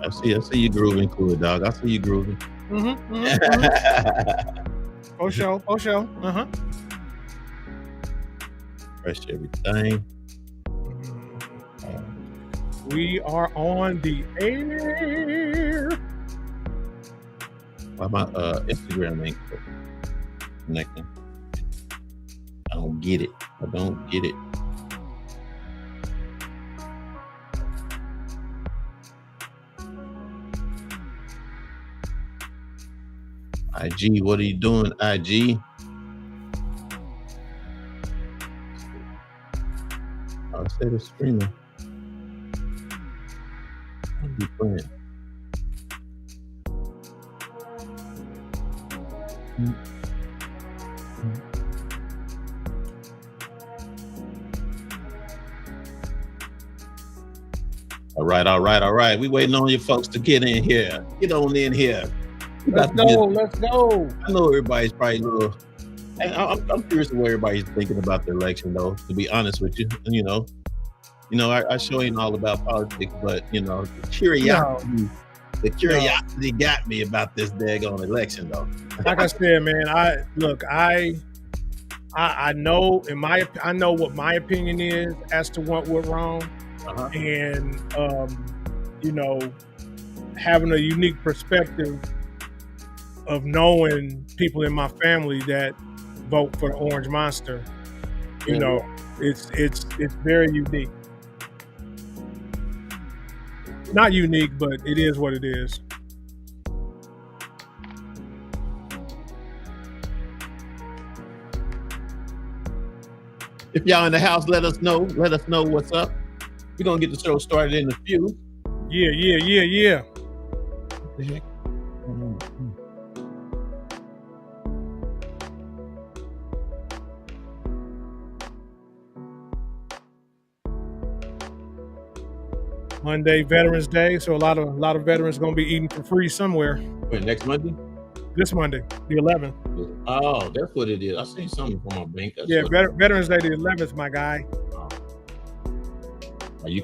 I see you grooving cool, dog. I see you grooving. Mm-hmm, mm-hmm, mm-hmm. For sure, for sure. Uh-huh. Fresh everything. We are on the air. Why my Instagram ain't connecting? I don't get it. I don't get it. IG, what are you doing, IG? I said it's streaming. I'll be playing. All right. We waiting on you folks to get in here. Get on in here. Let's go. I know everybody's probably a little. I'm curious what everybody's thinking about the election, though. To be honest with you, I sure ain't all about politics, but the curiosity got me about this daggone election, though. Like I said, man, I know I know what my opinion is as to what went wrong, and having a unique perspective of knowing people in my family that vote for the Orange Monster. It's very unique. Not unique, but it is what it is. If y'all in the house, let us know. Let us know what's up. We're gonna get the show started in a few. Yeah. Monday, Veterans Day, so a lot of veterans gonna be eating for free somewhere. Wait, next Monday? This Monday, the 11th. Oh, that's what it is. I seen something from my bank. Veterans Day, the 11th, my guy. You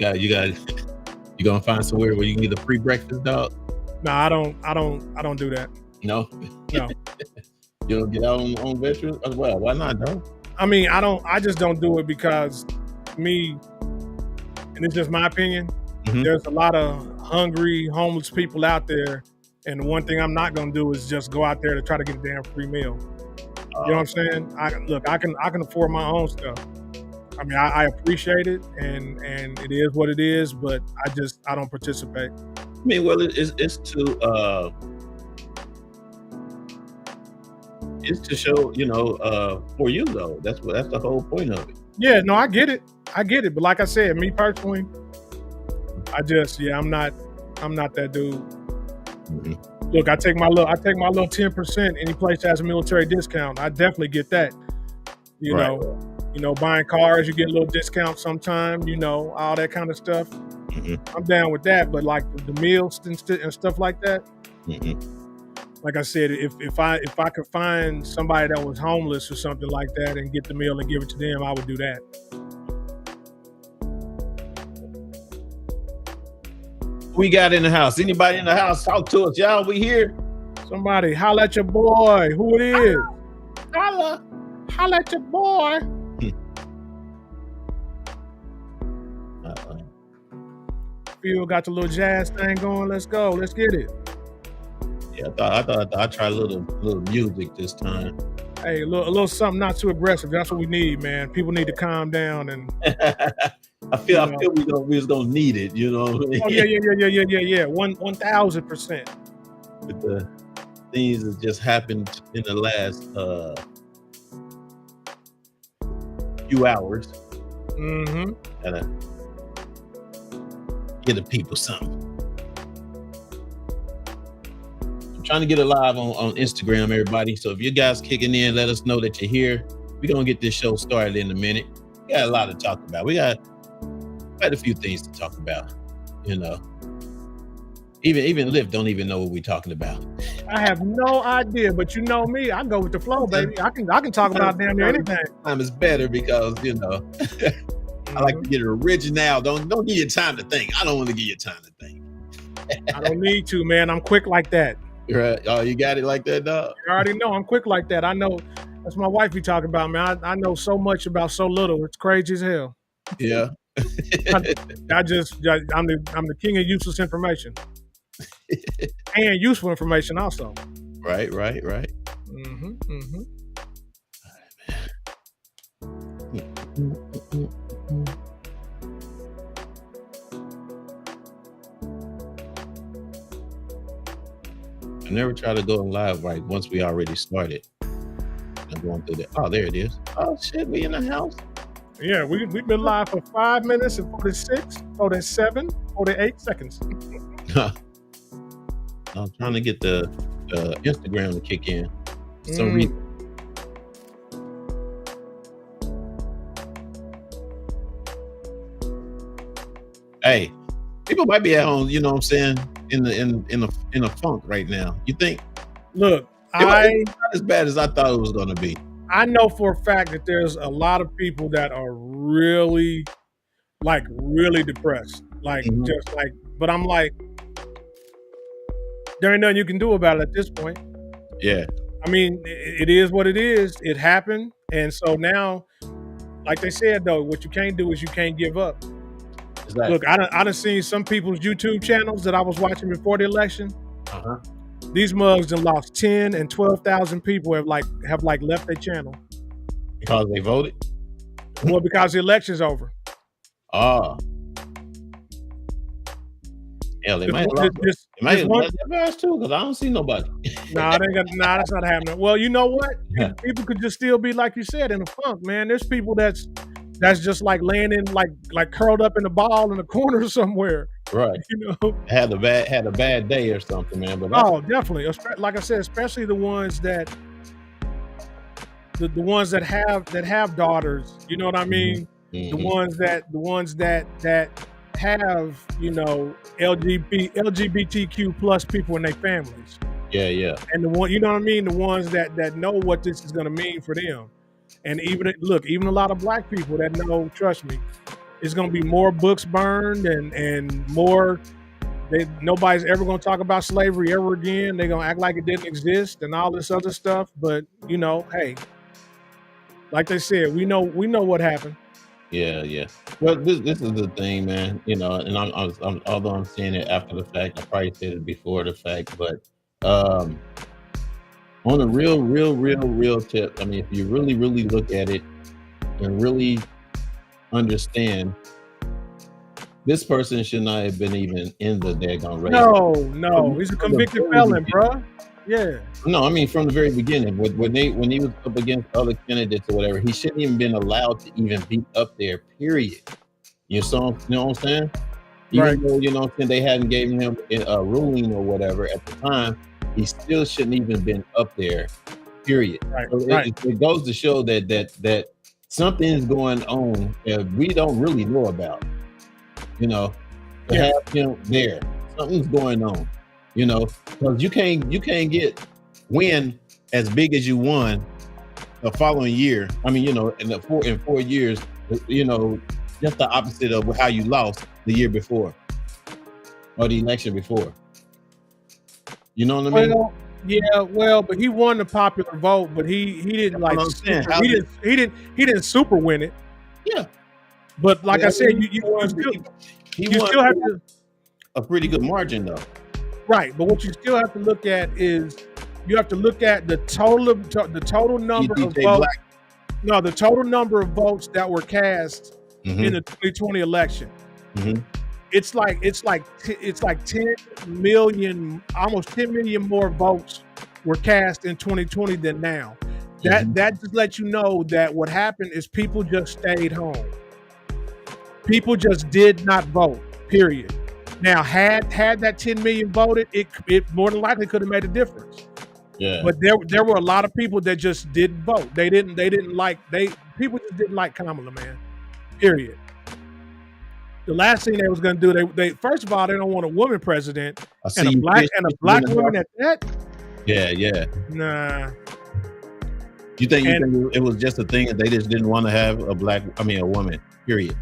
gonna find somewhere where you can get a free breakfast, dog? No, I don't do that. No. No. You don't get out on veterans as well. Why not, dog? I mean, I just don't do it because me, and it's just my opinion. Mm-hmm. There's a lot of hungry, homeless people out there, and the one thing I'm not gonna do is just go out there to try to get a damn free meal. You know what I'm saying? I can afford my own stuff. I mean, I appreciate it, and it is what it is, but I don't participate. I mean, well, it's to show, for you though. That's the whole point of it. Yeah, no, I get it. But like I said, me personally, I'm not that dude. Mm-hmm. Look, I take my little 10% any place that has a military discount. I definitely get that. You know, buying cars, you get a little discount sometime, all that kind of stuff. Mm-hmm. I'm down with that, but like the meals and stuff like that. Mm-hmm. Like I said, if I could find somebody that was homeless or something like that and get the meal and give it to them, I would do that. We got in the house. Anybody in the house? Talk to us, y'all. We here. Somebody holla at your boy. Who it is? Holla at your boy. Phil got the little jazz thing going. Let's go. Let's get it. Yeah, I thought I'd try a little music this time. Hey, a little something not too aggressive. That's what we need, man. People need to calm down and. I feel we was gonna need it, you know. Oh yeah. 1000%. But the things that just happened in the last few hours. Mm-hmm. Gotta give the people something. I'm trying to get it live on Instagram, everybody. So if you guys kicking in, let us know that you're here. We're gonna get this show started in a minute. We got a lot to talk about. We got quite a few things to talk about, Even Lyft don't even know what we're talking about. I have no idea, but you know me, I go with the flow, baby. I can talk about damn near anything. Time is better because I like to get it original. Don't give you time to think. I don't want to give you time to think. I don't need to, man. I'm quick like that. Right. Oh, you got it like that, dog? You already know I'm quick like that. I know. That's my wife you talking about, man. I know so much about so little. It's crazy as hell. Yeah. I'm the king of useless information. And useful information also. Right. Mm-hmm. Mm-hmm. I never try to go live right once we already started. I'm going through that. Oh, there it is. Oh shit, we in the house. Yeah, we've been live for 5 minutes and 46, 47, 48 seconds. I'm trying to get the Instagram to kick in for some reason. Hey, people might be at home, you know what I'm saying, in a funk right now. You think? Look, it's not as bad as I thought it was gonna be. I know for a fact that there's a lot of people that are really depressed. Just like, but I'm like, there ain't nothing you can do about it at this point. Yeah. I mean, it is what it is. It happened. And so now, like they said, though, what you can't do is you can't give up. Exactly. Look, I done seen some people's YouTube channels that I was watching before the election. Uh-huh. These mugs done lost 10 and 12,000 people have left their channel. Because they voted? Well, because the election's over. Oh. Yeah, they might have lost their too, because I don't see nobody. Nah, that's not happening. Well, you know what? People could just still be, like you said, in a funk, man. There's people that's just like laying in like curled up in a ball in a corner somewhere. Right. You know, had a bad day or something, man. But definitely. Like I said, especially the ones that the ones that have daughters. You know what I mean? Mm-hmm. The ones that have, you know, LGBTQ plus people in their families. Yeah. And the one, you know what I mean? The ones that know what this is going to mean for them. And even a lot of black people that know, trust me, it's going to be more books burned and more. Nobody's ever going to talk about slavery ever again. They're going to act like it didn't exist and all this other stuff. But, you know, hey, like they said, we know what happened. Yeah. Well, this is the thing, man. You know, and I'm although I'm saying it after the fact, I probably said it before the fact, but on a real tip, I mean, if you really look at it and really understand, this person should not have been even in the daggone race. No, he's a convicted felon, bruh. Yeah. No, I mean, from the very beginning, when he was up against other candidates or whatever, he shouldn't even been allowed to even be up there, period. You know what I'm saying? Even though, you know what I'm saying, they hadn't given him a ruling or whatever at the time, he still shouldn't even been up there, period. Right. So it goes to show that something's going on that we don't really know about. You know, to have him there, something's going on. You know, because you can't win as big as you won the following year. I mean, you know, in 4 years, you know, just the opposite of how you lost the year before or the election before. You know what I mean? Yeah, but he won the popular vote, but he didn't he didn't super win it. Yeah. But like I said, you still have to a pretty good margin though. Right, but what you still have to look at is you have to look at the total number of votes. No, the total number of votes that were cast in the 2020 election. Mm-hmm. It's like 10 million, almost 10 million more votes were cast in 2020 than now. That just lets you know that what happened is people just stayed home. People just did not vote. Period. Now, had that 10 million voted, it more than likely could have made a difference. Yeah. But there were a lot of people that just didn't vote. People just didn't like Kamala, man. Period. The last thing they was going to do, they first of all, they don't want a woman president and a black woman at that. Yeah. Nah. You think it was just a thing that they just didn't want to have a woman, period?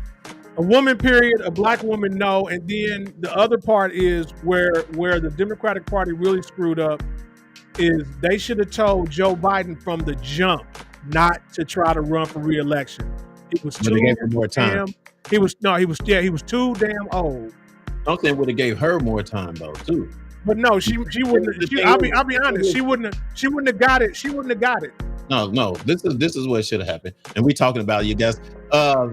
A woman, period. A black woman, no. And then the other part is where the Democratic Party really screwed up is they should have told Joe Biden from the jump not to try to run for re-election. He was But they gave her more time. He was too damn old. I'm saying would have gave her more time though too. But no, she wouldn't. I'll be honest. She wouldn't have got it. She wouldn't have got it. No. This is what should have happened. And we talking about you guys.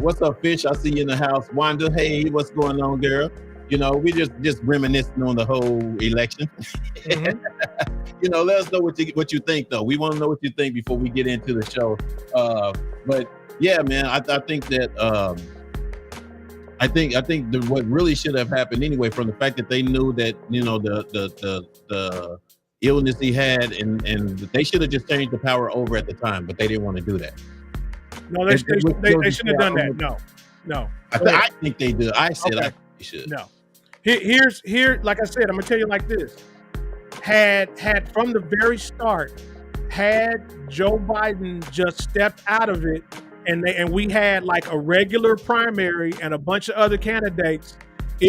What's up, Fish? I see you in the house. Wanda, hey, what's going on, girl? You know, we just reminiscing on the whole election. Mm-hmm. You know, let us know what you think though. We want to know what you think before we get into the show. But yeah, man, I think that I think what really should have happened anyway, from the fact that they knew that, you know, the illness he had, and they should have just changed the power over at the time, but they didn't want to do that. No, they shouldn't have done that. No. I think they do. I said okay. I think they should. No. Here, like I said, I'm gonna tell you like this. Had from the very start, had Joe Biden just stepped out of it, and we had like a regular primary and a bunch of other candidates,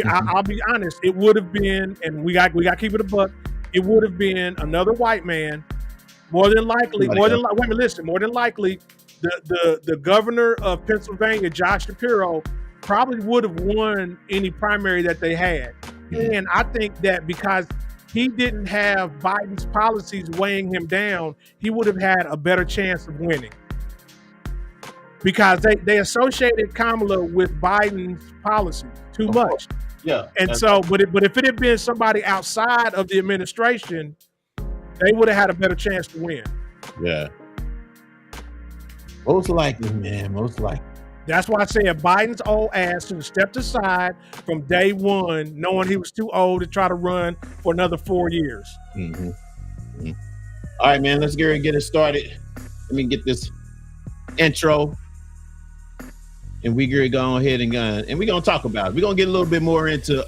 I'll be honest, it would have been, and we got to keep it a buck, it would have been another white man, more than likely, more than likely, the governor of Pennsylvania, Josh Shapiro, probably would have won any primary that they had. And I think that because he didn't have Biden's policies weighing him down, he would have had a better chance of winning. Because they associated Kamala with Biden's policies too much. Yeah. And so, but if it had been somebody outside of the administration, they would have had a better chance to win. Yeah. Most likely, man. Most likely. That's why I said Biden's old ass should have stepped aside from day one, knowing he was too old to try to run for another 4 years. Mm-hmm. Mm-hmm. All right, man. Let's get it started. Let me get this intro. And we go ahead and we're gonna talk about it. We're gonna get a little bit more into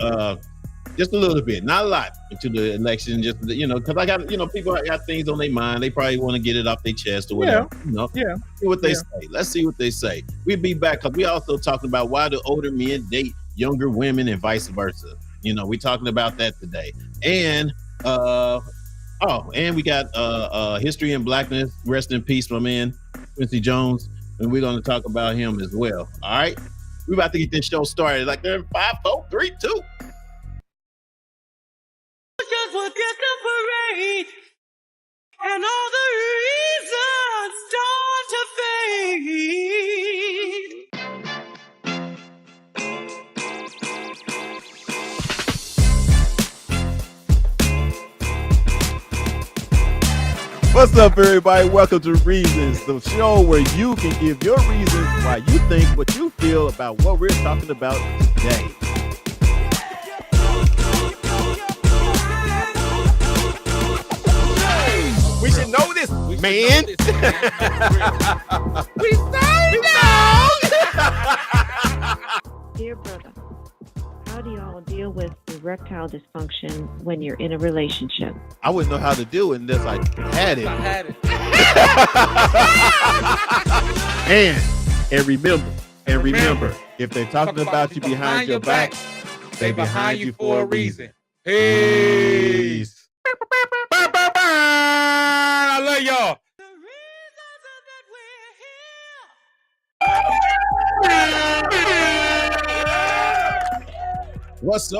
just a little bit, not a lot, into the election. Just because I got people got things on their mind. They probably want to get it off their chest or whatever. Yeah. See what they say. Let's see what they say. We'll be back because we also talking about why do older men date younger women and vice versa. We talking about that today. And and we got history and blackness. Rest in peace, my man Quincy Jones. And we're going to talk about him as well. All right. We're about to get this show started. Like they're in 5, 4, 3, 2. Will get the parade, and all the reasons start to fade. What's up, everybody? Welcome to Reasons, the show where you can give your reasons why you think what you feel about what we're talking about today. We should know this, man. We say no. Dear brother, how do y'all deal with erectile dysfunction when you're in a relationship? I wouldn't know how to deal with this. I had it. And remember, if they're talking about you behind your back, they behind you for a reason. Peace. I love y'all. The reasons that we're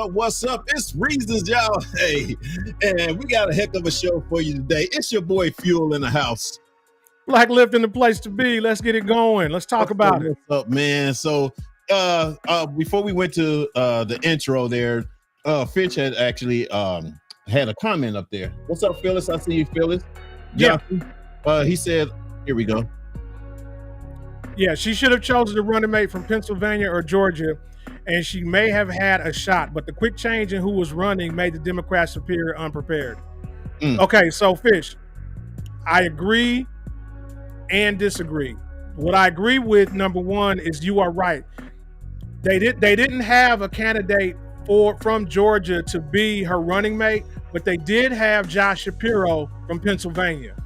here. What's up? It's Reasons, y'all. Hey, and we got a heck of a show for you today. It's your boy Fuel in the house. Black lifting the place to be. Let's get it going. Let's talk about it. What's up, man? So before we went to the intro there, Finch had actually had a comment up there. What's up, Phyllis? I see you, Phyllis. Yeah. He said, here we go. Yeah, she should have chosen the running mate from Pennsylvania or Georgia, and she may have had a shot, but the quick change in who was running made the Democrats superior unprepared. Okay, so Fish, I agree and disagree. What I agree with, number one, is you are right. They didn't have a candidate from Georgia to be her running mate, but they did have Josh Shapiro from Pennsylvania,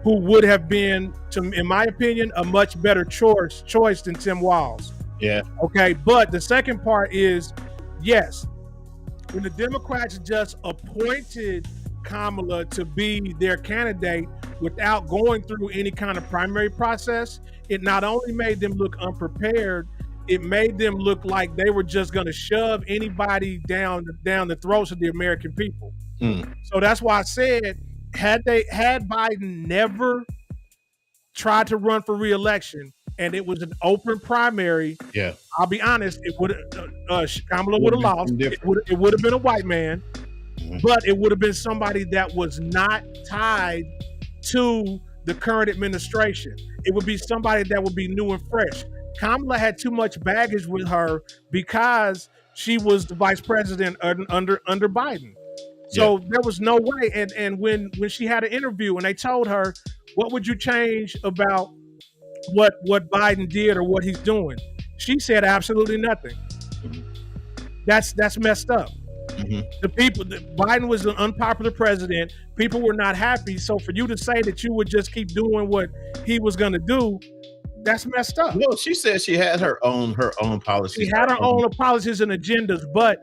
who would have been, in my opinion, a much better choice than Tim Walz. Yeah. Okay, but the second part is, yes, when the Democrats just appointed Kamala to be their candidate without going through any kind of primary process, it not only made them look unprepared, it made them look like they were just going to shove anybody down the throats of the American people. So that's why I said, had Biden never tried to run for re-election and it was an open primary, Yeah. I'll be honest, it would Kamala would have lost. It would have been a white man, but it would have been somebody that was not tied to the current administration. It would be somebody that would be new and fresh. Kamala had too much baggage with her because she was the vice president under Biden. So there was no way. And when she had an interview and they told her, what would you change about what Biden did or what he's doing? She said absolutely nothing. That's messed up. Biden was an unpopular president. People were not happy. So for you to say that you would just keep doing what he was going to do, that's messed up. No, she said she had her own policies. She had her own policies and agendas, but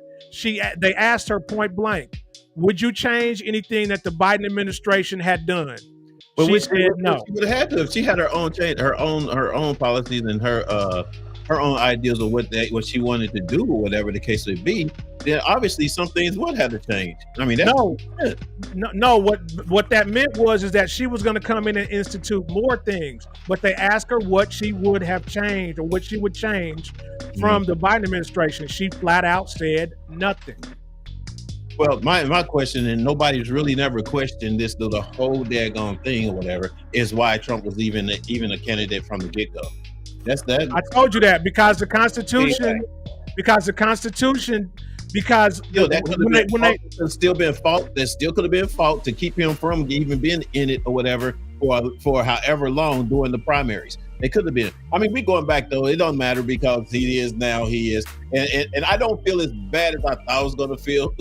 they asked her point blank, would you change anything that the Biden administration had done? But she said no. She would have had to if she had her own change, her own policies and her own ideas of what she wanted to do or whatever the case would be. Then obviously some things would have to change. I mean, no. What that meant is that she was going to come in and institute more things, but they asked her what she would have changed or what she would change from the Biden administration. She flat out said nothing. Well, my question, and nobody's really never questioned this, though the whole daggone thing or whatever, is why Trump was even a candidate from the get-go. That's that. I told you that because the Constitution, there's still been fault. There still could have been fault to keep him from even being in it or whatever for however long during the primaries. It could have been. I mean, we going back though. It don't matter because he is now. He is, and I don't feel as bad as I thought I was going to feel.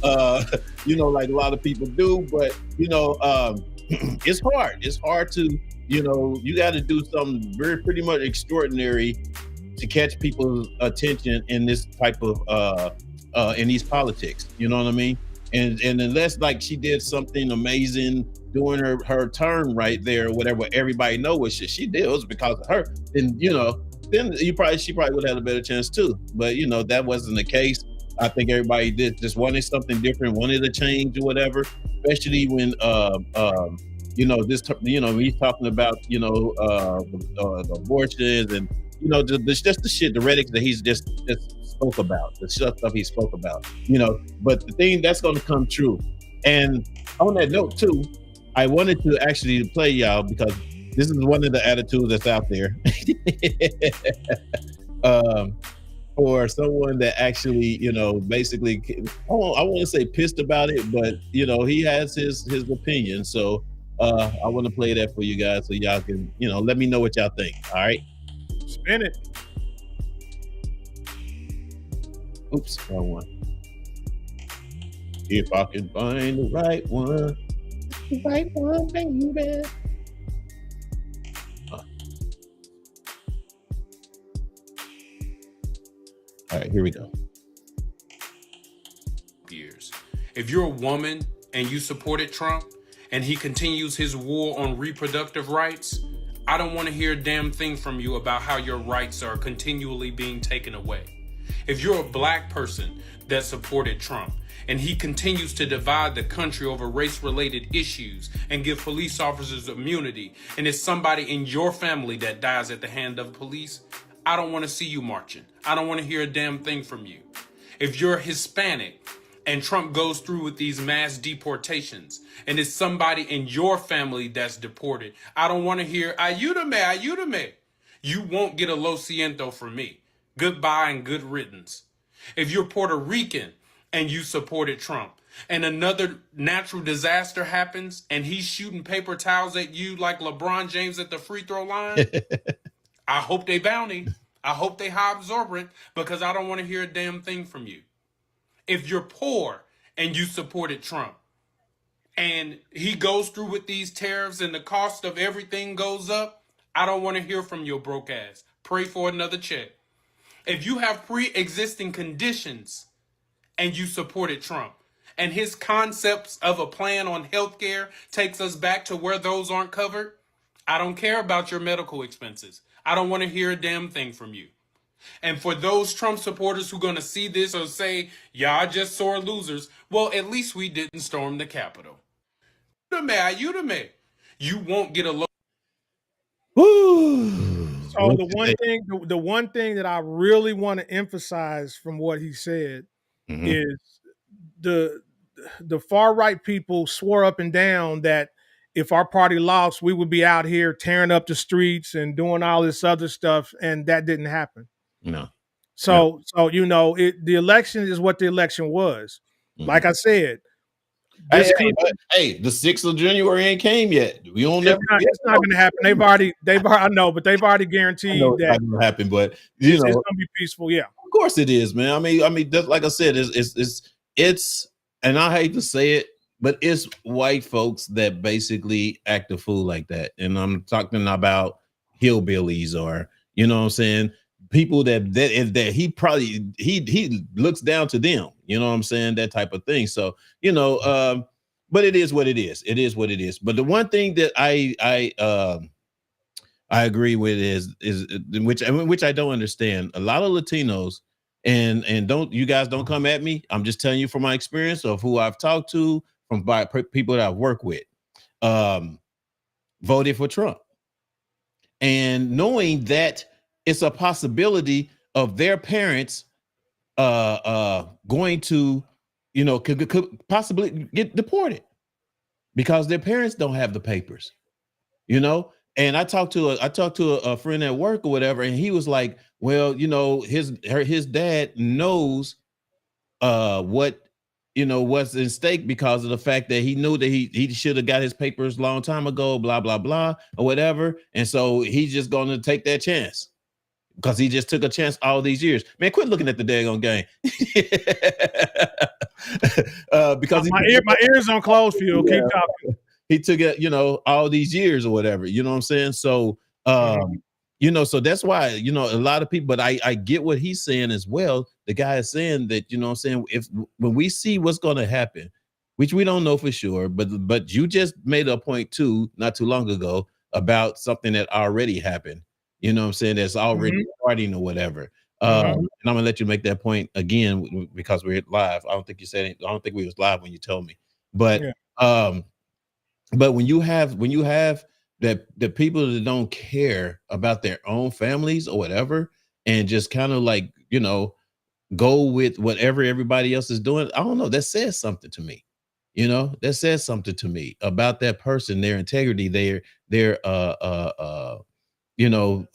Like a lot of people do. But it's hard. It's hard to. You got to do something pretty much extraordinary to catch people's attention in this type of in these politics. You know what I mean? And unless like she did something amazing during her term right there, or whatever, everybody know what she did, it was because of her. Then she probably would have had a better chance too. But that wasn't the case. I think everybody just wanted something different, wanted a change or whatever. Especially when he's talking about the abortions and just the shit, the rhetoric that he's just spoke about, the stuff he spoke about. But the thing that's going to come true. And on that note too, I wanted to actually play y'all because this is one of the attitudes that's out there. For someone that actually, basically, I want to say pissed about it, but he has his opinion. So I want to play that for you guys so y'all can, let me know what y'all think. All right. Spin it. Oops, wrong one. If I can find the right one, baby. All right, here we go. Years. If you're a woman and you supported Trump and he continues his war on reproductive rights, I don't want to hear a damn thing from you about how your rights are continually being taken away. If you're a black person that supported Trump and he continues to divide the country over race-related issues and give police officers immunity, and it's somebody in your family that dies at the hand of police, I don't want to see you marching. I don't want to hear a damn thing from you. If you're Hispanic and Trump goes through with these mass deportations and it's somebody in your family that's deported, I don't want to hear, ayúdame. You won't get a lo siento from me. Goodbye and good riddance. If you're Puerto Rican and you supported Trump and another natural disaster happens and he's shooting paper towels at you like LeBron James at the free throw line, I hope they bounty. I hope they high absorbent because I don't want to hear a damn thing from you. If you're poor and you supported Trump and he goes through with these tariffs and the cost of everything goes up, I don't want to hear from your broke ass. pray for another check. If you have pre-existing conditions and you supported Trump, and his concepts of a plan on healthcare takes us back to where those aren't covered, I don't care about your medical expenses. I don't want to hear a damn thing from you. And for those Trump supporters who are going to see this or say, y'all just sore losers, well, at least we didn't storm the Capitol. You won't get a low. So the one thing that I really want to emphasize from what he said is the far right people swore up and down that if our party lost, we would be out here tearing up the streets and doing all this other stuff, and that didn't happen. No. So you know, the election is what the election was. Like I said, Hey, the 6th of January ain't came yet. We don't. It's not going to happen. They've already. I know, but they've already guaranteed that it's not going to happen. But you know, it's going to be peaceful. Yeah, of course it is, man. I mean, just like I said, it's, and I hate to say it, but it's white folks that basically act a fool like that. And I'm talking about hillbillies, or you know what I'm saying, people that he probably he looks down to them. You know what I'm saying, that type of thing. So you know, but it is what it is. It is what it is. But the one thing that I agree with is which I don't understand. A lot of Latinos, and you guys don't come at me. I'm just telling you from my experience of who I've talked to, by people that I've worked with, voted for Trump, and knowing that it's a possibility of their parents going to, you know, could possibly get deported because their parents don't have the papers, you know. And I talked to a friend at work or whatever, and he was like, well, you know, his dad knows what, you know, what's in stake because of the fact that he knew that he should have got his papers a long time ago, blah, blah, blah, or whatever. And so he's just going to take that chance because he just took a chance all these years. Man, quit looking at the daggone game. Because my ears on closed for you. Keep talking. He took it, you know, all these years or whatever, you know what I'm saying? So, you know, so that's why, you know, a lot of people, but I get what he's saying as well. The guy is saying that, you know what I'm saying, when we see what's going to happen, which we don't know for sure, but you just made a point too, not too long ago, about something that already happened, you know what I'm saying, that's already starting or whatever. And I'm gonna let you make that point again because we're live. I don't think you said it. I don't think we was live when you told me, but but when you have that the people that don't care about their own families or whatever, and just kind of like, you know, go with whatever everybody else is doing, I don't know, that says something to me. You know, that says something to me about that person, their integrity, their you know,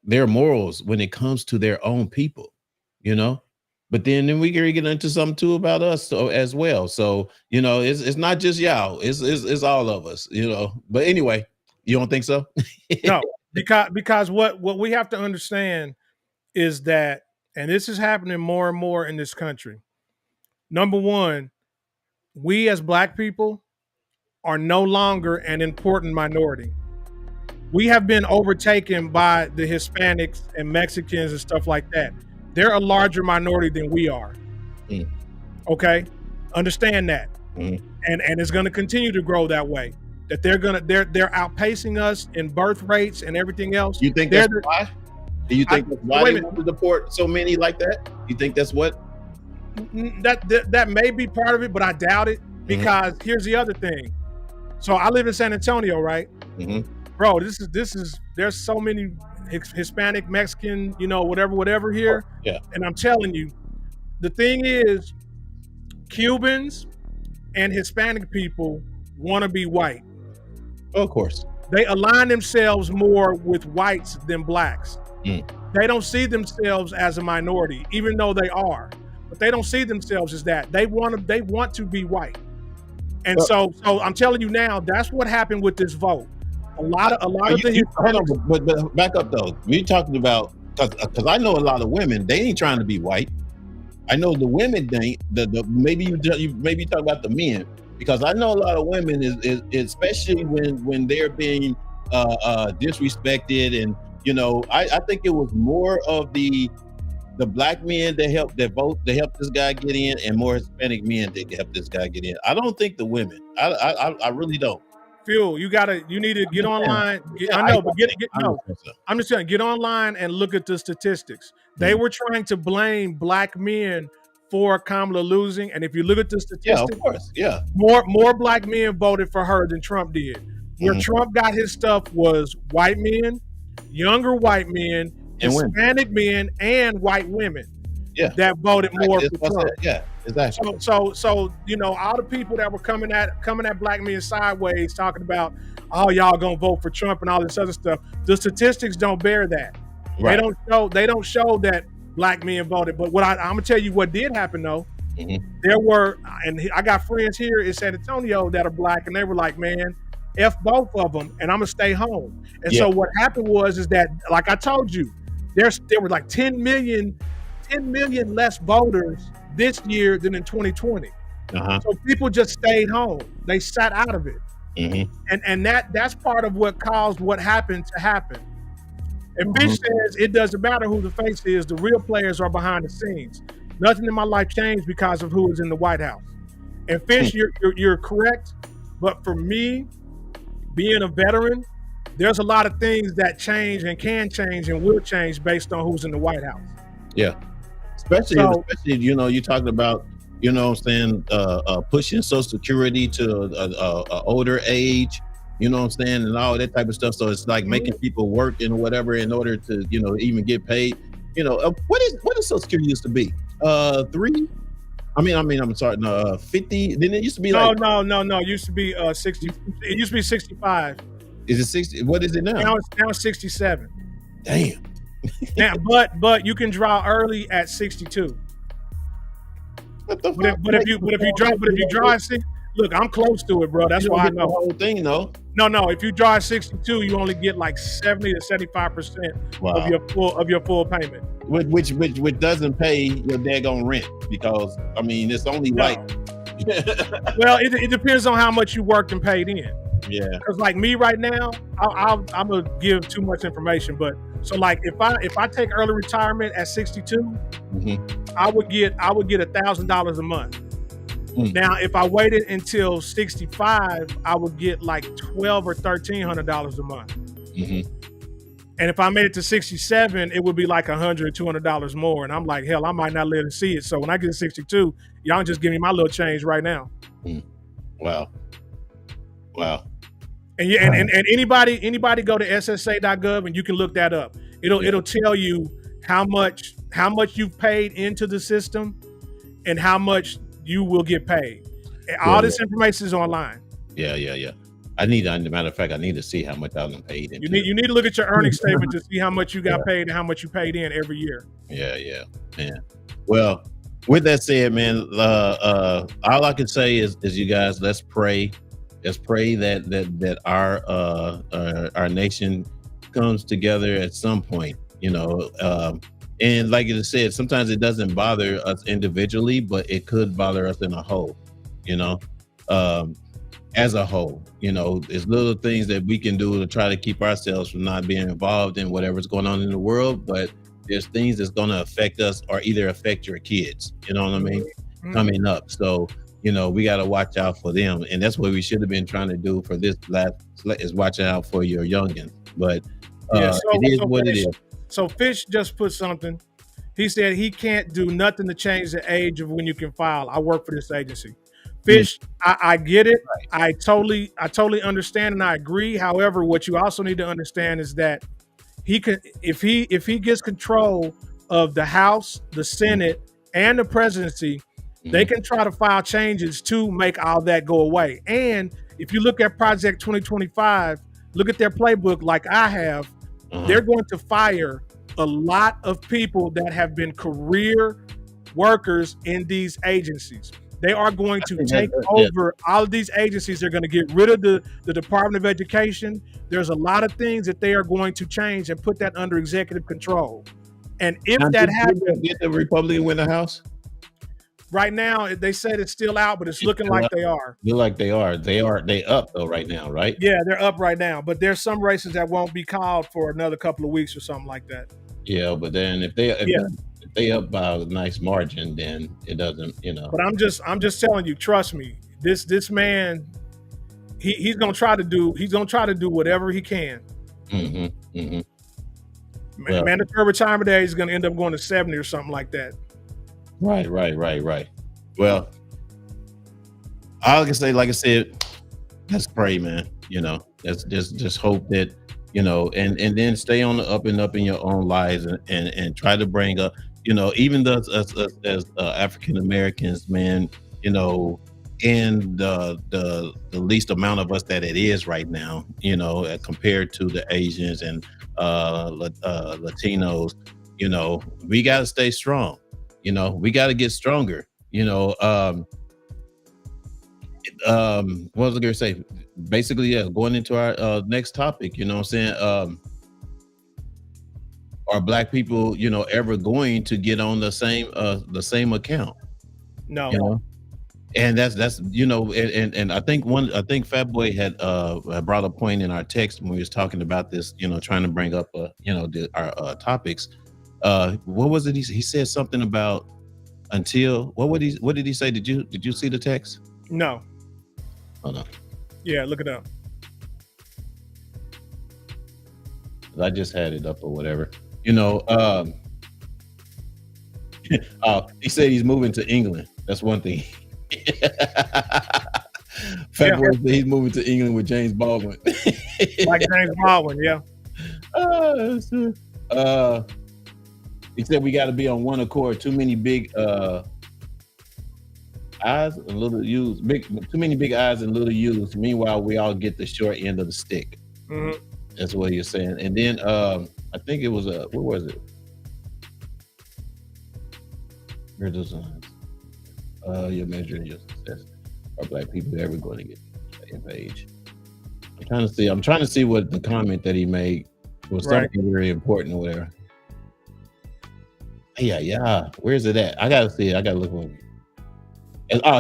their morals when it comes to their own people, you know. But then we can get into something too about us as well. So, you know, it's not just y'all, it's all of us, you know. But anyway, you don't think so? No, because what we have to understand is that, and this is happening more and more in this country. Number one, we as Black people are no longer an important minority. We have been overtaken by the Hispanics and Mexicans and stuff like that. They're a larger minority than we are. Okay, understand that, and it's going to continue to grow that way. That they're outpacing us in birth rates and everything else. You think that's why? Do you think that's why they want to deport so many like that? You think that's what? That may be part of it, but I doubt it because here's the other thing. So I live in San Antonio, right? Bro, this is there's so many Hispanic, Mexican, you know, whatever here. Yeah. And I'm telling you, the thing is, Cubans and Hispanic people want to be white. Of course. They align themselves more with whites than Blacks. They don't see themselves as a minority, even though they are. But they don't see themselves as that. They want to be white. And so I'm telling you now, that's what happened with this vote. A lot of the but back up though. We're talking about because I know a lot of women, they ain't trying to be white. I know the women ain't. Maybe you talk about the men, because I know a lot of women is especially when they're being disrespected You know, I think it was more of the black men that helped this guy get in, and more Hispanic men that helped this guy get in. I don't think the women. I really don't. Fuel, you need to get online. I'm just saying, get online and look at the statistics. They were trying to blame black men for Kamala losing, and if you look at the statistics, of course, more black men voted for her than Trump did. Where Trump got his stuff was white men, younger white men, and Hispanic men, and white women. Yeah, that voted more for Trump. Yeah, exactly. So you know, all the people that were coming at black men sideways, talking about, oh, y'all gonna vote for Trump and all this other stuff. The statistics don't bear that. Right. They don't show that black men voted. But I'm gonna tell you what did happen though. There were, and I got friends here in San Antonio that are black, and they were like, man, F both of them, and I'm gonna stay home. And so what happened is that, like I told you, there were like 10 million less voters this year than in 2020. So people just stayed home. They sat out of it. And that's part of what caused what happened to happen. And Fish says it doesn't matter who the face is, the real players are behind the scenes. Nothing in my life changed because of who is in the White House. And Fish, you're correct. But for me, being a veteran, there's a lot of things that change and can change and will change based on who's in the White House. Yeah. Especially, you know, you're talking about, you know what I'm saying, pushing Social Security to a older age, you know what I'm saying, and all that type of stuff. So it's like making people work and whatever in order to, you know, even get paid. You know, what is Social Security used to be? 3? I'm sorry, no, 50. Then it used to be no. It used to be 60. It used to be 65. Is it 60? What is it now? Now it's 67. Damn. Now, but you can draw early at 62. But if you draw at 60, look, I'm close to it, bro. That's why I know. The whole thing, though. No. If you draw at 62, you only get like 70 to 75% of your full payment. Which doesn't pay your daggone rent, because I mean it's only like. Well, it depends on how much you worked and paid in. Yeah. Because like me right now, I'm gonna give too much information, but so like if I take early retirement at 62, I would get $1,000 a month. Now, if I waited until 65, I would get like $1,200 or $1,300 a month. And if I made it to 67, it would be like $100 or $200 more. And I'm like, hell, I might not live to see it. So when I get to 62, y'all just give me my little change right now. Wow. And and anybody go to SSA.gov and you can look that up. It'll tell you how much you've paid into the system and how much you will get paid. All this information is online. Yeah. Matter of fact, I need to see how much I've paid into. You need to look at your earnings statement to see how much you got paid and how much you paid in every year. Yeah, man. Well, with that said, man, all I can say is you guys, let's pray. Let's pray that our nation comes together at some point, you know. And like you said, sometimes it doesn't bother us individually, but it could bother us in a whole, you know. As a whole, you know, there's little things that we can do to try to keep ourselves from not being involved in whatever's going on in the world, but there's things that's going to affect us or either affect your kids, you know what I mean, coming up. So, you know, we got to watch out for them. And that's what we should have been trying to do for this is watching out for your youngins. But it is what it is. So Fish just put something. He said he can't do nothing to change the age of when you can file. I work for this agency. Fish, I get it. I totally understand and I agree. However, what you also need to understand is that he can, if he gets control of the House, the Senate, and the presidency, they can try to file changes to make all that go away. And if you look at Project 2025, look at their playbook like I have, they're going to fire a lot of people that have been career workers in these agencies. They are going to take over all of these agencies. They're going to get rid of the Department of Education. There's a lot of things that they are going to change and put that under executive control. And if that happens, did the Republican win the House? Right now, they said it's still out, but it's It's looking still like up. they are. Look like they are. They up though right now, right? Yeah, they're up right now, but there's some races that won't be called for another couple of weeks or something like that. Yeah, but then if they Yeah. if they up by a nice margin, then it doesn't, But I'm just telling you, trust me, this man, he's gonna try to do whatever he can. hmm hmm Well, Mandatory retirement age is gonna end up going to 70 or something like that. right. Well, all I can say, like I said, let's pray, man. Let's just hope that, and then stay on the up and up in your own lives, and try to bring up, even us as African Americans, man, and the least amount of us that it is right now, compared to the Asians and Latinos, we got to stay strong. We got to get stronger. What was I gonna say? Basically, yeah, going into our next topic, you know what I'm saying? Are black people, ever going to get on the same account? No. You know? And that's and I think Fat Boy had brought a point in our text when we was talking about this, trying to bring up our topics. What was it? He said something about until what did he say? Did you see the text? No. Hold on. Yeah, look it up. I just had it up or whatever. He said he's moving to England. That's one thing. February, he's moving to England with James Baldwin. Like James Baldwin, yeah. He said we got to be on one accord. Too many big eyes and little U's. Too many big eyes and little U's. Meanwhile, we all get the short end of the stick. Mm-hmm. That's what you're saying. And then I think it was what was it? Here's those signs. You're measuring your success. Are black people ever going to get the same page? I'm trying to see what the comment that he made was something very important or whatever. Yeah. Where's it at? I gotta see it. I gotta look for it.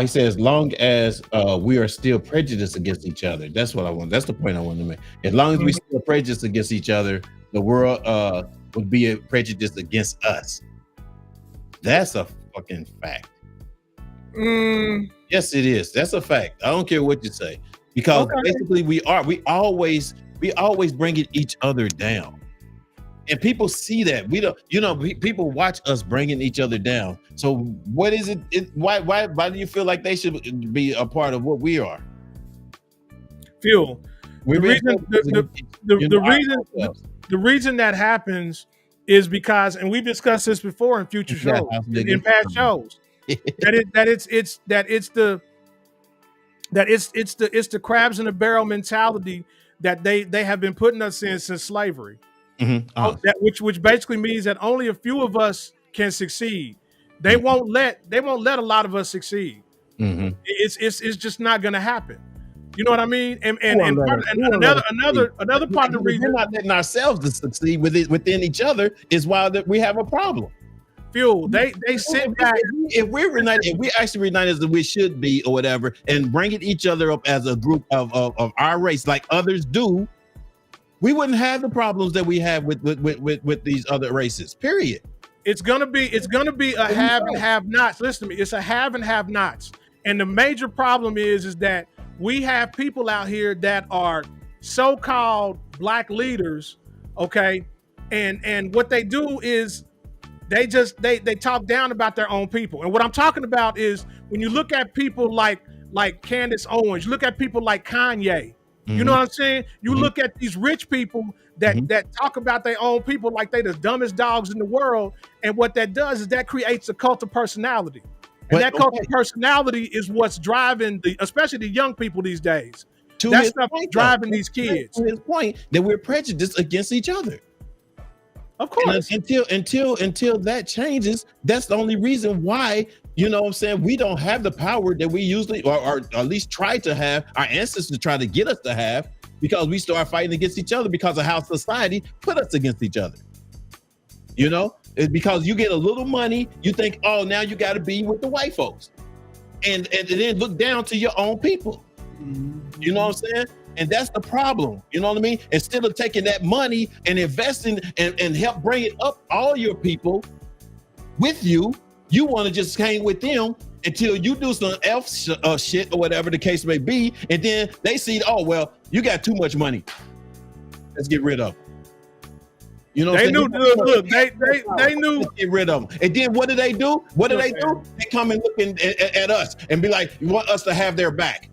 He said, as long as we are still prejudiced against each other. That's what I want. That's the point I wanted to make. As long as we still prejudiced against each other, the world would be prejudiced against us. That's a fucking fact. Yes, it is. That's a fact. I don't care what you say, because basically we always bringing each other down, and people see that we don't. People watch us bringing each other down. So what is it? Why do you feel like they should be a part of what we are? Fuel. The reason that happens is because, and we've discussed this before in future shows, in past shows. It's the crabs in the barrel mentality that they have been putting us in since slavery. Which basically means that only a few of us can succeed. They won't let a lot of us succeed. It's just not going to happen. You know what I mean? And another part of the reason we're not letting ourselves to succeed within each other is why that we have a problem. Fuel. They sit back. If we're united, if we actually united as we should be, or whatever, and bringing each other up as a group of our race, like others do, we wouldn't have the problems that we have with these other races. Period. It's gonna be a have and have nots. Listen to me. It's a have and have nots. And the major problem is that we have people out here that are so-called black leaders, okay, and what they do is they talk down about their own people. And what I'm talking about is when you look at people like Candace Owens, you look at people like Kanye, you know what I'm saying? You look at these rich people that talk about their own people like they the dumbest dogs in the world. And what that does is that creates a cult of personality. And that cult of personality is what's driving especially the young people these days. That stuff is driving these kids. To his point that we're prejudiced against each other. Of course. And until that changes, that's the only reason why, you know what I'm saying, we don't have the power that we usually, or at least try to have, our ancestors try to get us to have, because we start fighting against each other because of how society put us against each other. It's because you get a little money, you think, oh, now you got to be with the white folks, and then look down to your own people. You know what I'm saying? And that's the problem. You know what I mean? Instead of taking that money and investing and help bring it up all your people with you, you want to just hang with them until you do some shit or whatever the case may be, and then they see, oh well, you got too much money. Let's get rid of them. You know, they knew. Look, they knew. Let's get rid of them. And then what do they do? They come and look at us and be like, you want us to have their back.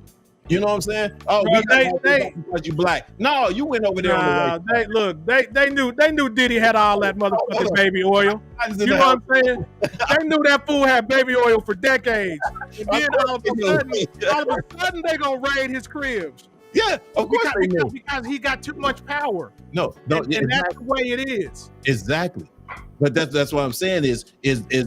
You know what I'm saying? Oh, Bro, they because you black. No, you went over there. On the way. They knew Diddy had all that motherfucking baby oil. You know what I'm saying? They knew that fool had baby oil for decades. And then all of a sudden they gonna raid his cribs. Yeah, of course because he got too much power. No, and that's the way it is. Exactly. But that's what I'm saying is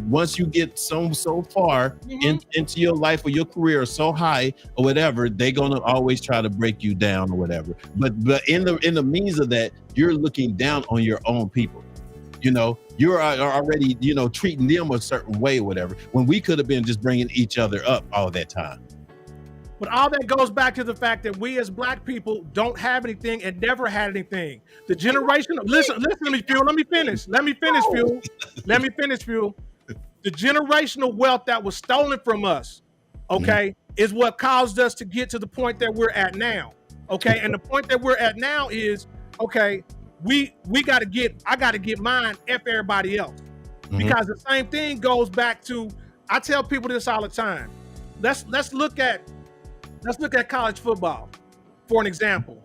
once you get so far into your life or your career so high or whatever, they're gonna always try to break you down or whatever. But in the means of that, you're looking down on your own people. You know, you're already, you know, treating them a certain way or whatever, when we could have been just bringing each other up all that time. But all that goes back to the fact that we as black people don't have anything and never had anything. The generation, listen to me, Fuel. Let me finish, Fuel. The generational wealth that was stolen from us, okay, is what caused us to get to the point that we're at now. Okay, and the point that we're at now is, okay, I gotta get mine, F everybody else. Because the same thing goes back to, I tell people this all the time. Let's look at college football for an example.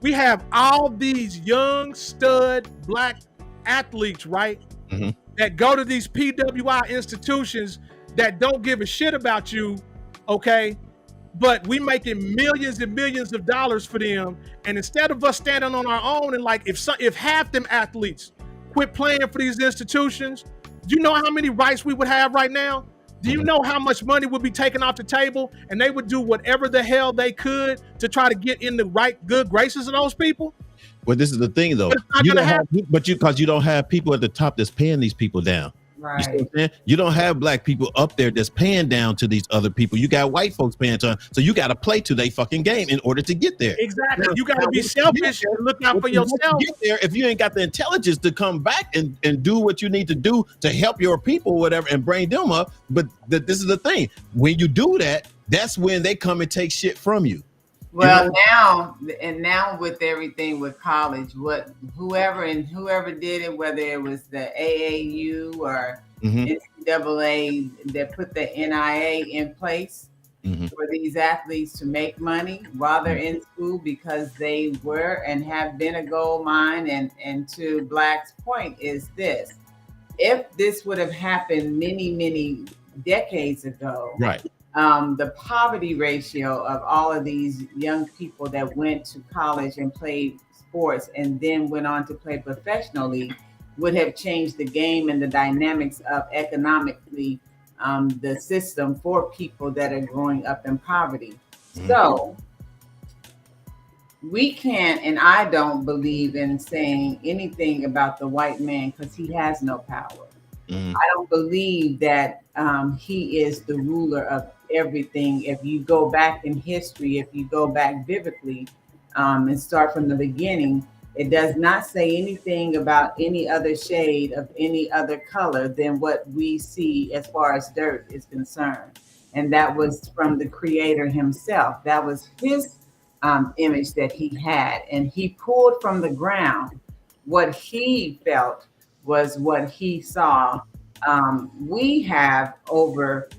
We have all these young stud black athletes, right? That go to these PWI institutions that don't give a shit about you, okay? But we making millions and millions of dollars for them. And instead of us standing on our own and like, if half them athletes quit playing for these institutions, do you know how many rights we would have right now? Do you know how much money would be taken off the table, and they would do whatever the hell they could to try to get in the right good graces of those people? Well, this is the thing though. Because you don't have people at the top that's paying these people down. Right. You see what I'm saying? You don't have black people up there that's paying down to these other people. You got white folks paying to them. So you got to play to their fucking game in order to get there. Exactly. You got to be selfish and look out for yourself. Get there, if you ain't got the intelligence to come back and do what you need to do to help your people, whatever, and bring them up. But this is the thing. When you do that, that's when they come and take shit from you. Well, now with everything with college, whoever did it, whether it was the AAU or NCAA that put the NIA in place for these athletes to make money while they're in school, because they were and have been a gold mine. And to Black's point is this: if this would have happened many decades ago, right? The poverty ratio of all of these young people that went to college and played sports and then went on to play professionally would have changed the game and the dynamics of economically the system for people that are growing up in poverty. So we can't, and I don't believe in saying anything about the white man because he has no power. I don't believe that he is the ruler of everything. If you go back in history, if you go back biblically and start from the beginning, it does not say anything about any other shade of any other color than what we see as far as dirt is concerned. And that was from the Creator himself. That was his image that he had. And he pulled from the ground what he felt was what he saw. We have over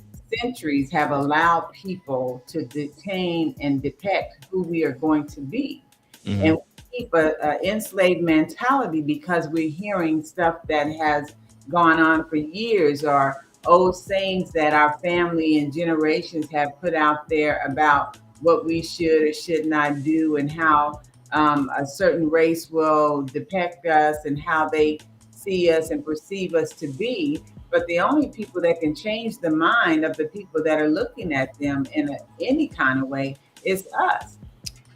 centuries have allowed people to detain and depict who we are going to be. And we keep an enslaved mentality because we're hearing stuff that has gone on for years, or old sayings that our family and generations have put out there about what we should or should not do, and how a certain race will depict us and how they see us and perceive us to be. But the only people that can change the mind of the people that are looking at them in any kind of way is us.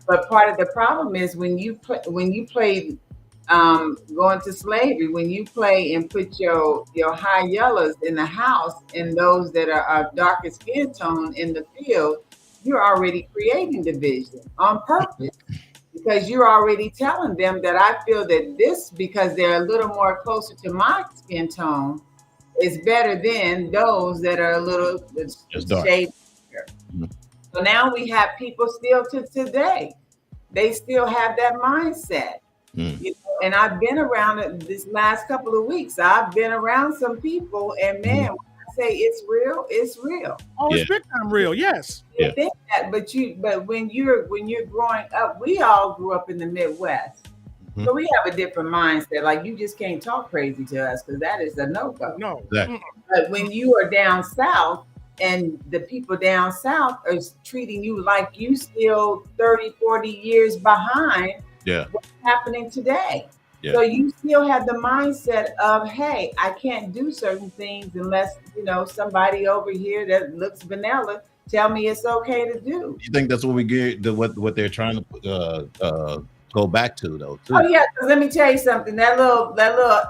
But part of the problem is when you play going to slavery. When you play and put your high yellows in the house and those that are of darker skin tone in the field, you're already creating division on purpose. Because you're already telling them that I feel that this, because they're a little more closer to my skin tone, is better than those that are a little shade darker. So now we have people still to today. They still have that mindset. You know, and I've been around it this last couple of weeks. I've been around some people, and man, when I say it's real, it's real. Oh, it's big time real. Yes. You think that, but when you're growing up, we all grew up in the Midwest, so we have a different mindset. Like, you just can't talk crazy to us because that is a no-go. No. Exactly. But when you are down south and the people down south are treating you like you still 30, 40 years behind what's happening today. Yeah. So you still have the mindset of, hey, I can't do certain things unless, you know, somebody over here that looks vanilla tell me it's okay to do. You think that's what we get, what they're trying to go back to, though? Too. Oh yeah, because let me tell you something. That little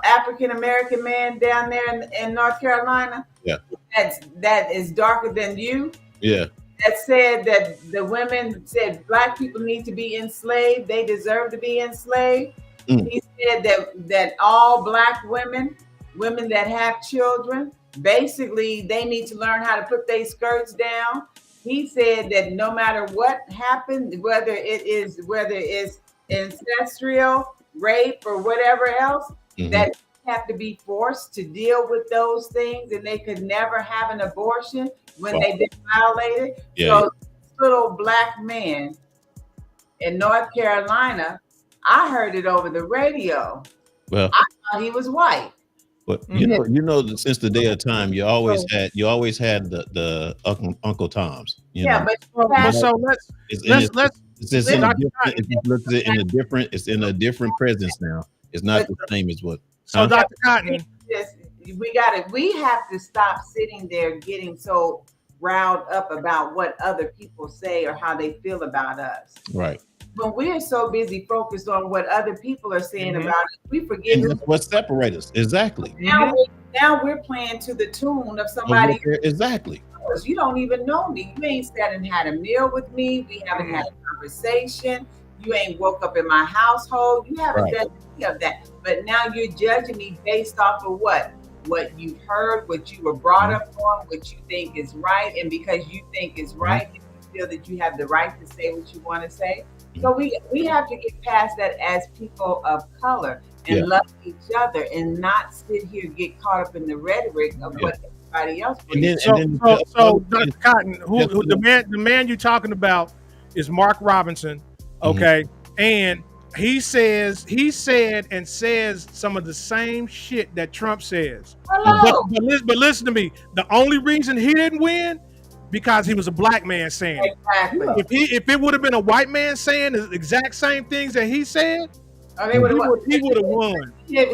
African American man down there in North Carolina, that is darker than you. Yeah. That said that the women said black people need to be enslaved. They deserve to be enslaved. He said that all black women that have children, basically they need to learn how to put their skirts down. He said that no matter what happened, whether it's ancestral rape or whatever else, that have to be forced to deal with those things, and they could never have an abortion when they've been violated. So this little black man in North Carolina, I heard it over the radio. Well, I thought he was white. But you know, since the day of time, you always had the Uncle Toms. It's in a different presence now. It's not the same as what. So Dr. Cotton, we have to stop sitting there getting so riled up about what other people say or how they feel about us. Right. When we're so busy focused on what other people are saying about us, we forget what separates us. Exactly. Now we're playing to the tune of somebody. Exactly. You don't even know me. You ain't sat and had a meal with me. We haven't had a conversation. You ain't woke up in my household. You haven't done any of that. But now you're judging me based off of what you heard, what you were brought up on, what you think is right. And because you think is right, you feel that you have the right to say what you want to say. So we have to get past that as people of color and love each other and not sit here and get caught up in the rhetoric of what everybody else believes. So Dr. Cotton, who the man you're talking about is Mark Robinson, okay? And he said and says some of the same shit that Trump says. But listen to me. The only reason he didn't win, because he was a black man saying it. Exactly. If it would have been a white man saying the exact same things that he said, he would have won. He had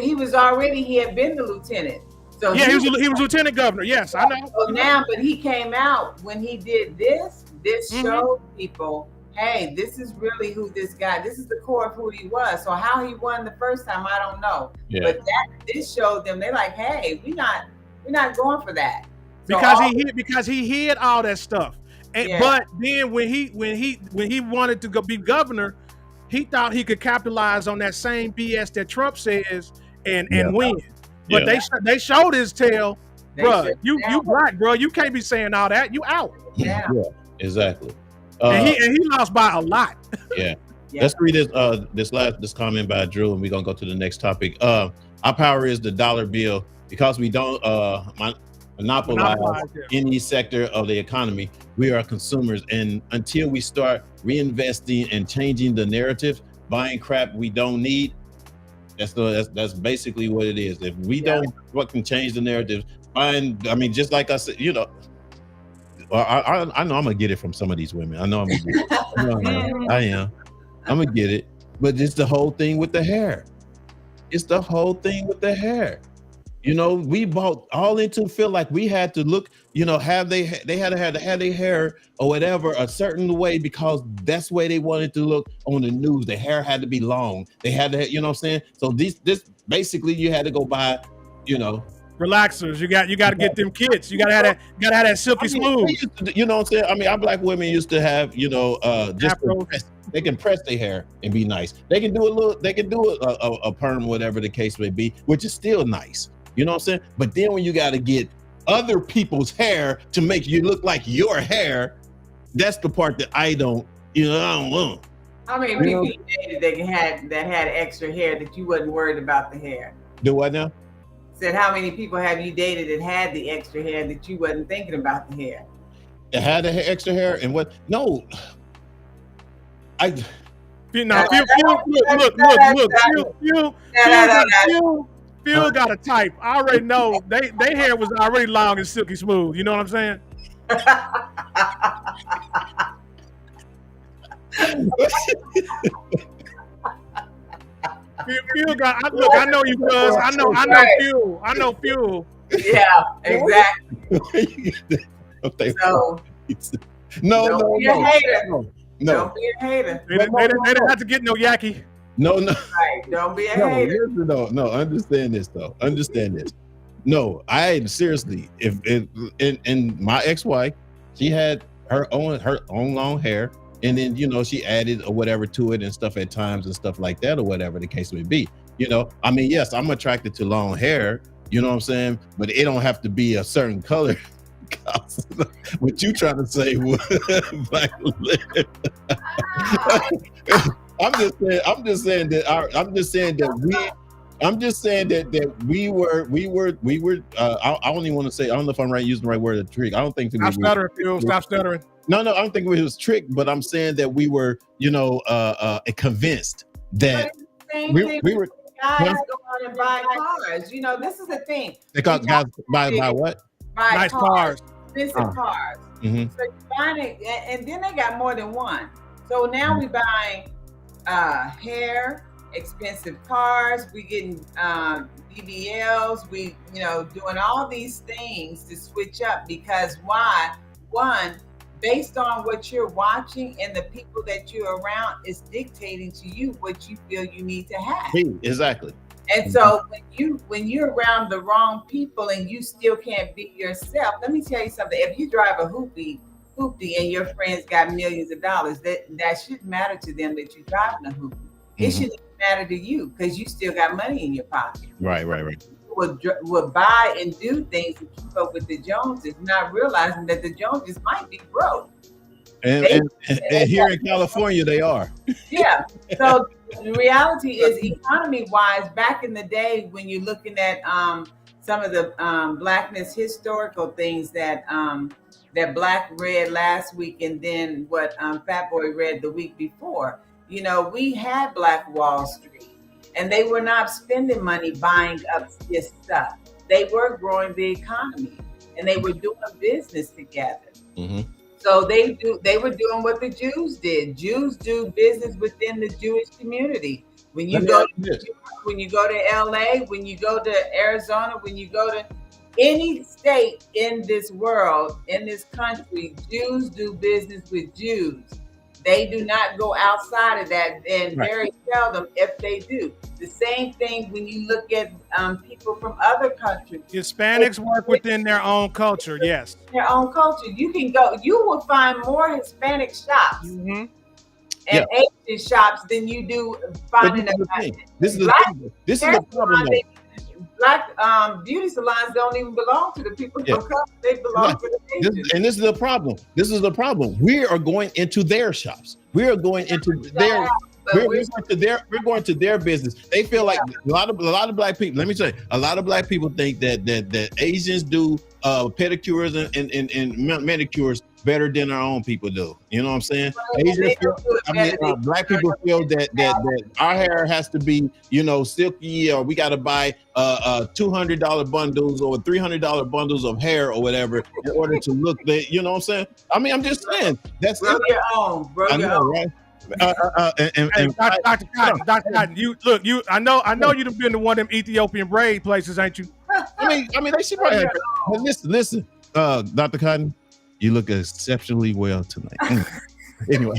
been the lieutenant. So he was lieutenant governor. Yes, I know. So now, but he came out when he did this. This showed people, hey, this is really who this guy. This is the core of who he was. So how he won the first time, I don't know. Yeah. But this showed them. They're like, hey, we're not going for that. So because he hid all that stuff. And but then when he wanted to go be governor, he thought he could capitalize on that same BS that Trump says and win. But they showed his tail, bro. You black, bro. You can't be saying all that. You out. Yeah, exactly. And he lost by a lot. Yeah. Let's read this comment by Drew, and we're gonna go to the next topic. Our power is the dollar bill because we don't monopolize any sector of the economy. We are consumers, and until we start reinvesting and changing the narrative, buying crap we don't need, that's basically what it is. If we don't fucking change the narrative, just like I said, I know I'm gonna get it from some of these women. I know I'm gonna get it. I am. I'm gonna get it. But it's the whole thing with the hair. You know, we bought all into feel like we had to look, you know, they had to have their hair or whatever a certain way because that's the way they wanted to look on the news. The hair had to be long. They had to, you know what I'm saying? So this basically you had to go buy, you know, relaxers. You got to get them kits. You gotta have that silky smooth. You know what I'm saying? I mean, our black women used to have, you know, just they can press their hair and be nice. They can do a perm, whatever the case may be, which is still nice. You know what I'm saying? But then when you got to get other people's hair to make you look like your hair, that's the part that I don't want. How many people you dated that had extra hair that you wasn't worried about the hair? Do what now? Said how many people have you dated that had the extra hair that you wasn't thinking about the hair? It had the extra hair and what? No. Phil got a type. I already know they hair was already long and silky smooth. You know what I'm saying? Phil got. I know you, cuz. I know Phil. I know Phil. Yeah, exactly. So, no. Be a hater. Don't be a hater. They didn't have to get no yaki. No. Right. Don't be a hater. No. Understand this though. Understand this. No, I seriously. If and my ex-wife, she had her own long hair, and then you know she added or whatever to it and stuff at times and stuff like that or whatever the case may be. You know, I mean, yes, I'm attracted to long hair. You know what I'm saying? But it don't have to be a certain color. What you trying to say was black I'm just saying that we were I don't even want to say, I don't know if I'm using the right word, a trick. I don't think Stop stuttering, Phil. Stop stuttering. No, I don't think it was trick, but I'm saying that we were, you know, convinced that we were guys go on and buy cars. You know, this is the thing. They got guys buy what? Buy nice cars. Expensive cars. Mm-hmm. So you find it, and then they got more than one. So now we buying hair, expensive cars. We getting BBLs. We, you know, doing all these things to switch up because why? One, based on what you're watching and the people that you're around is dictating to you what you feel you need to have. Exactly. And so when you're around the wrong people and you still can't be yourself, let me tell you something. If you drive a hoopty and your friends got millions of dollars, that shouldn't matter to them that you're driving a hoopty. It shouldn't matter to you because you still got money in your pocket. Right. Would buy and do things to keep up with the Joneses, not realizing that the Joneses might be broke. And here in California, they are. Yeah. So the reality is, economy-wise, back in the day when you're looking at some of the Blackness historical things that Black read last week, and then what Fat Boy read the week before, you know, we had Black Wall Street, and they were not spending money buying up this stuff. They were growing the economy, and they were doing business together. Mm-hmm. So they were doing what the Jews did. Jews do business within the Jewish community. When you go to LA, when you go to Arizona, when you go to any state in this world, in this country, Jews do business with Jews. They do not go outside of that, and very seldom if they do. The same thing when you look at people from other countries. Hispanics work within their own culture, yes. Their own culture. You can go, you will find more Hispanic shops and Asian shops than you do finding This is the problem. Black beauty salons don't even belong to the people from color. They belong to the Asians. And this is the problem. We are going into their shops. We are going into their. We're going to their business. They feel like a lot of black people. Let me say, a lot of black people think that Asians do pedicures and manicures better than our own people do. You know what I'm saying? Black people feel that our hair has to be, you know, silky, or we got to buy $200 bundles or $300 bundles of hair or whatever in order to look. You know what I'm saying? I mean, I'm just saying that's your own, bro. I know, right? Dr. Cotton, you look. I know you've been to one of them Ethiopian braid places, ain't you? I mean, they should probably have. But listen, Dr. Cotton, you look exceptionally well tonight. Anyway,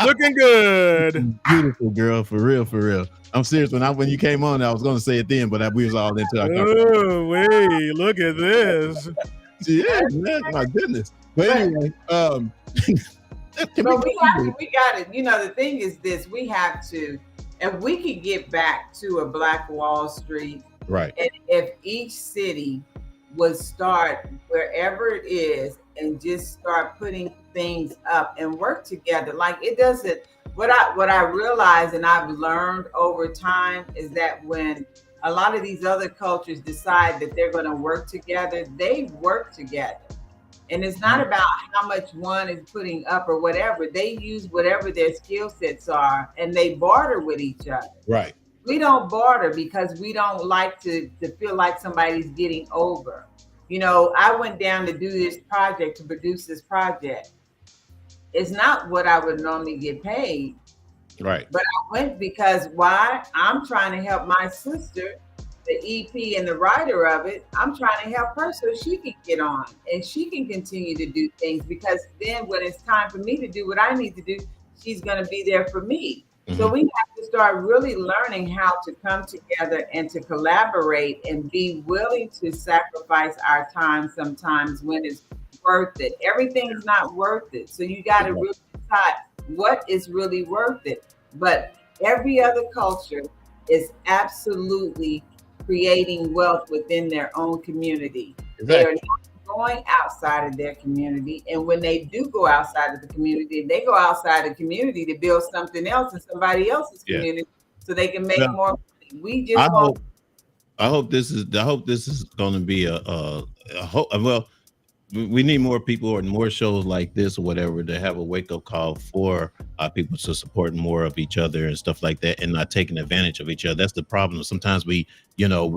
Looking good. beautiful girl, for real. I'm serious. When you came on, I was going to say it then, but we was all into our conversation. Oh, wait, look at this. Yeah, man, my goodness. But anyway, But we got it. You know, the thing is this: we have to, if we could get back to a Black Wall Street, right. and if each city would start wherever it is and just start putting things up and work together, like it doesn't. What I realize and I've learned over time is that when a lot of these other cultures decide that they're going to work together, they work together. And it's not about how much one is putting up or whatever. They use whatever their skill sets are and they barter with each other. Right. We don't barter because we don't like to feel like somebody's getting over. You know, I went down to do this project, to produce this project. It's not what I would normally get paid. Right. But I went because why? I'm trying to help my sister, the EP and the writer of it. I'm trying to help her so she can get on and she can continue to do things, because then when it's time for me to do what I need to do, she's going to be there for me. Mm-hmm. So we have to start really learning how to come together and to collaborate and be willing to sacrifice our time sometimes when it's worth it. Everything is not worth it. So you got to really decide what is really worth it. But every other culture is absolutely creating wealth within their own community. Exactly. They are not going outside of their community. And when they do go outside of the community, they go outside the community to build something else in somebody else's community so they can make more money. We just I hope this is going to be well, we need more people or more shows like this or whatever to have a wake-up call for people to support more of each other and stuff like that, and not taking advantage of each other. That's the problem. Sometimes we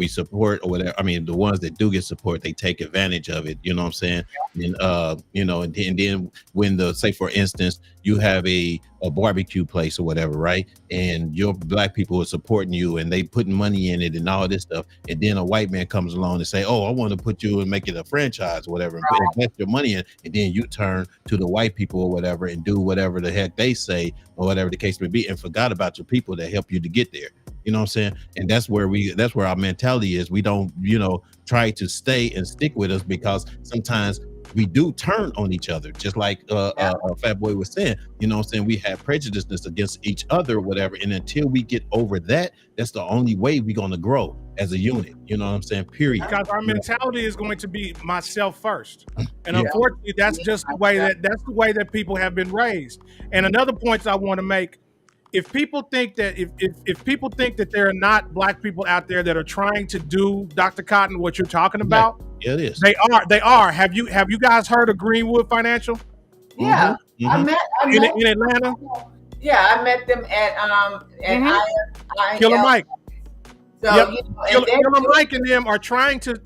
support or whatever. I mean, the ones that do get support, they take advantage of it. You know what I'm saying? And and then when say for instance, you have a barbecue place or whatever, right? And your black people are supporting you and they putting money in it and all this stuff. And then a white man comes along and say, "Oh, I want to put you and make it a franchise or whatever," and invest your money in. And then you turn to the white people or whatever and do whatever the heck they say or whatever the case may be, and forgot about your people that help you to get there. You know what I'm saying? And that's where our mentality is. We don't, try to stay and stick with us, because sometimes we do turn on each other, just like Fat Boy was saying. You know what I'm saying? We have prejudiceness against each other, whatever. And until we get over that, that's the only way we're going to grow as a unit. You know what I'm saying? Period. Because our mentality is going to be myself first. And unfortunately, that's just the way that people have been raised. And another point I want to make, if people think that if people think that there are not black people out there that are trying to do, Dr. Cotton, what you're talking about, yeah, it is. They are. Have you guys heard of Greenwood Financial? Yeah, Mm-hmm. I met in Atlanta. Yeah, I met them at Killer Mike. So yep. Killer Mike and them are trying to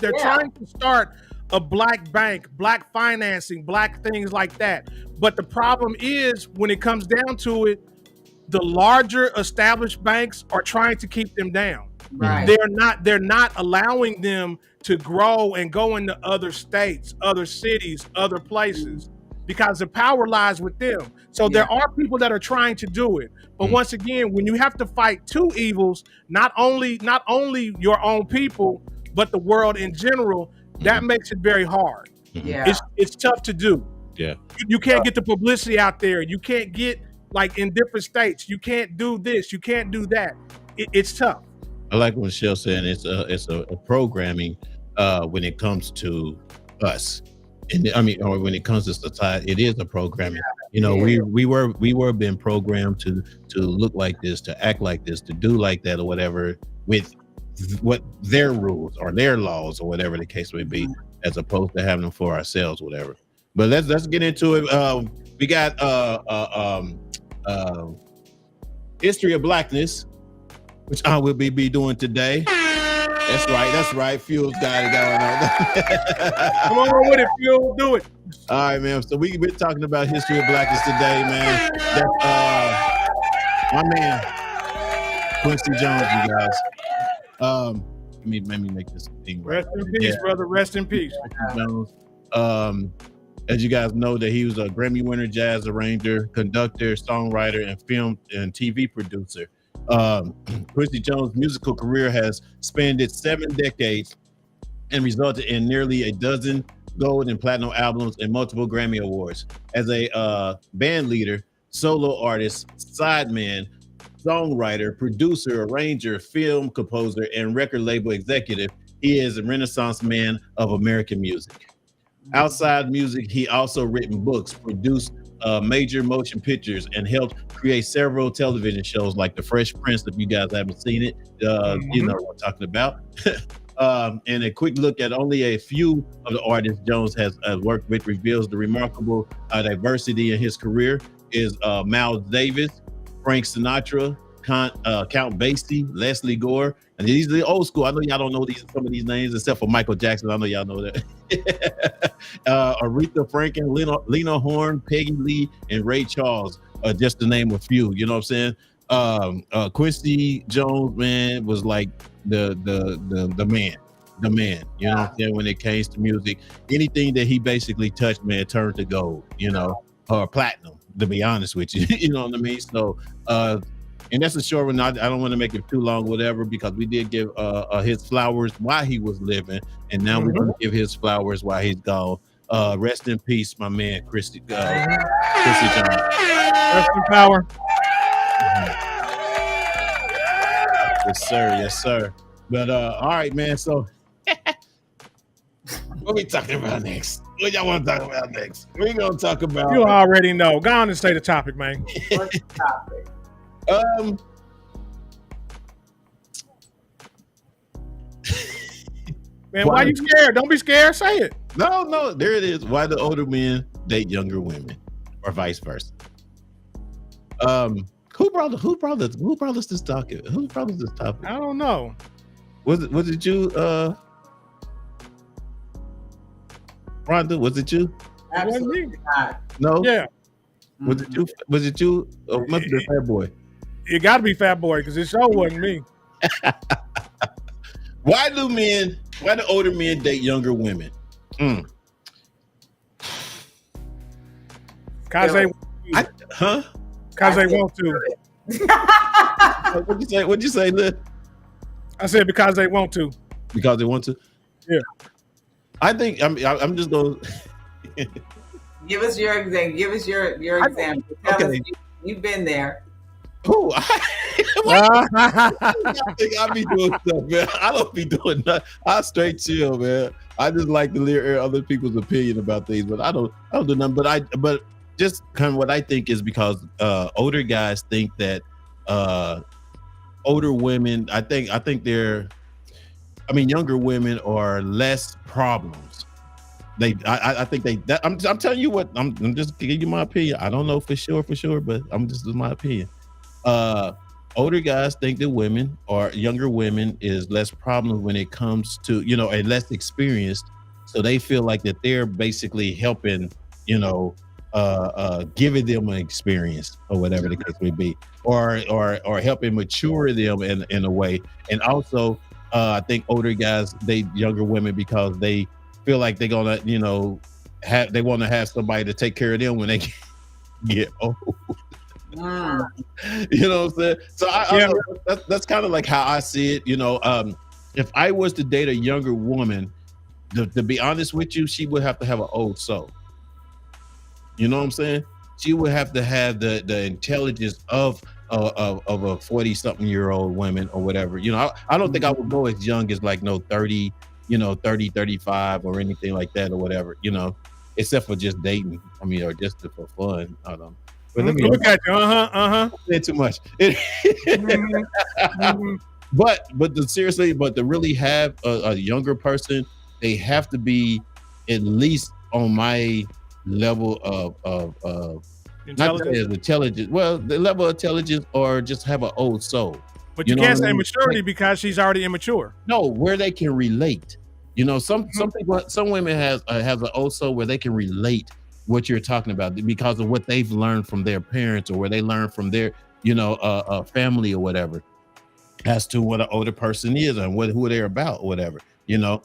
start a black bank, black financing, black things like that. But the problem is, when it comes down to it, the larger established banks are trying to keep them down. Right. They're not allowing them to grow and go into other states, other cities, other places, because the power lies with them. So there are people that are trying to do it. But once again, when you have to fight two evils, not only your own people, but the world in general, that makes it very hard. Yeah. It's tough to do. Yeah. You can't get the publicity out there. You can't get, like, in different states, you can't do this, you can't do that. It's tough. I like what Shell said. It's a programming when it comes to us, and or when it comes to society, it is a programming. We were being programmed to look like this, to act like this, to do like that, or whatever, with what their rules or their laws or whatever the case may be, as opposed to having them for ourselves, whatever. But let's get into it. We got History of Blackness, which I will be doing today. That's right. Fuel's got it going on. Come on with it, Fuel. Do it. All right, man. So we've been talking about History of Blackness today, man. That's my man, Quincy Jones, you guys. let me make this thing right. Rest in peace, brother. Rest in peace. Jones. As you guys know, that he was a Grammy winner, jazz arranger, conductor, songwriter, and film and TV producer. Quincy Jones' musical career has spanned 7 decades and resulted in nearly a dozen gold and platinum albums and multiple Grammy Awards. As a band leader, solo artist, sideman, songwriter, producer, arranger, film composer, and record label executive, he is a renaissance man of American music. Outside music, he also written books, produced major motion pictures, and helped create several television shows like The Fresh Prince. If you guys haven't seen it, you know what I'm talking about. And a quick look at only a few of the artists Jones has worked with reveals the remarkable diversity in his career is Miles Davis, Frank Sinatra, Count Basie, Leslie Gore, and these are the old school. I know y'all don't know some of these names except for Michael Jackson. I know y'all know that. Aretha Franklin, Lena Horne, Peggy Lee, and Ray Charles, just to name a few. You know what I'm saying? Quincy Jones, man, was like the man. You know what I'm saying? When it came to music, anything that he basically touched, man, turned to gold. You know, or platinum. To be honest with you, you know what I mean. So, and that's a short one. I don't want to make it too long, whatever, because we did give his flowers while he was living, and now we're going to give his flowers while he's gone. Rest in peace, my man, Quincy Jones. Rest in power. Yes, sir. But all right, man. So, what we talking about next? What y'all want to talk about next? We're gonna talk about. You already know. Go on and say the topic, man. What's the topic? Man, why you scared? Don't be scared. Say it. No, there it is. Why do older men date younger women, or vice versa? Who brought us this topic? Who brought us this topic? I don't know. Was it you, Rhonda? Was it you? Absolutely not. No. Yeah. Was it you? Was it you? Oh, must be Fat Boy. It got to be Fat Boy because it sure wasn't me. Why do older men date younger women? Cause they want to. What'd you say, Liz? I said because they want to. Because they want to. Yeah. I think I'm just gonna Give us your example. Example. Tell us you've been there. Who? I think I be doing stuff, man. I don't be doing nothing. I straight chill, man. I just like to hear other people's opinion about things, but I don't do nothing. But just kind of what I think is because older guys think that older women. I think younger women are less problems. I think I'm telling you what. I'm just giving you my opinion. I don't know for sure, but this is my opinion. Older guys think that women or younger women is less problems when it comes to, and less experienced. So they feel like that they're basically helping, giving them an experience or whatever the case may be, or helping mature them in a way. And also, I think older guys date younger women because they feel like they're gonna, they want to have somebody to take care of them when they get old. You know what I'm saying? So that's kind of like how I see it. If I was to date a younger woman, to be honest with you, she would have to have an old soul. You know what I'm saying? She would have to have the intelligence of a 40-something-year-old woman or whatever. I don't think I would go as young as 30, 35 or anything like that or whatever, except for just dating. Or just for fun. I don't know. But let me look at you. Said too much. But to really have a younger person, they have to be at least on my level of intelligence. Well, the level of intelligence, or just have an old soul. But you can't say maturity because she's already immature. No, where they can relate. Some people, some women have an old soul where they can relate what you're talking about because of what they've learned from their parents or where they learned from their, family or whatever. as to what an older person is and who they're about or whatever, you know.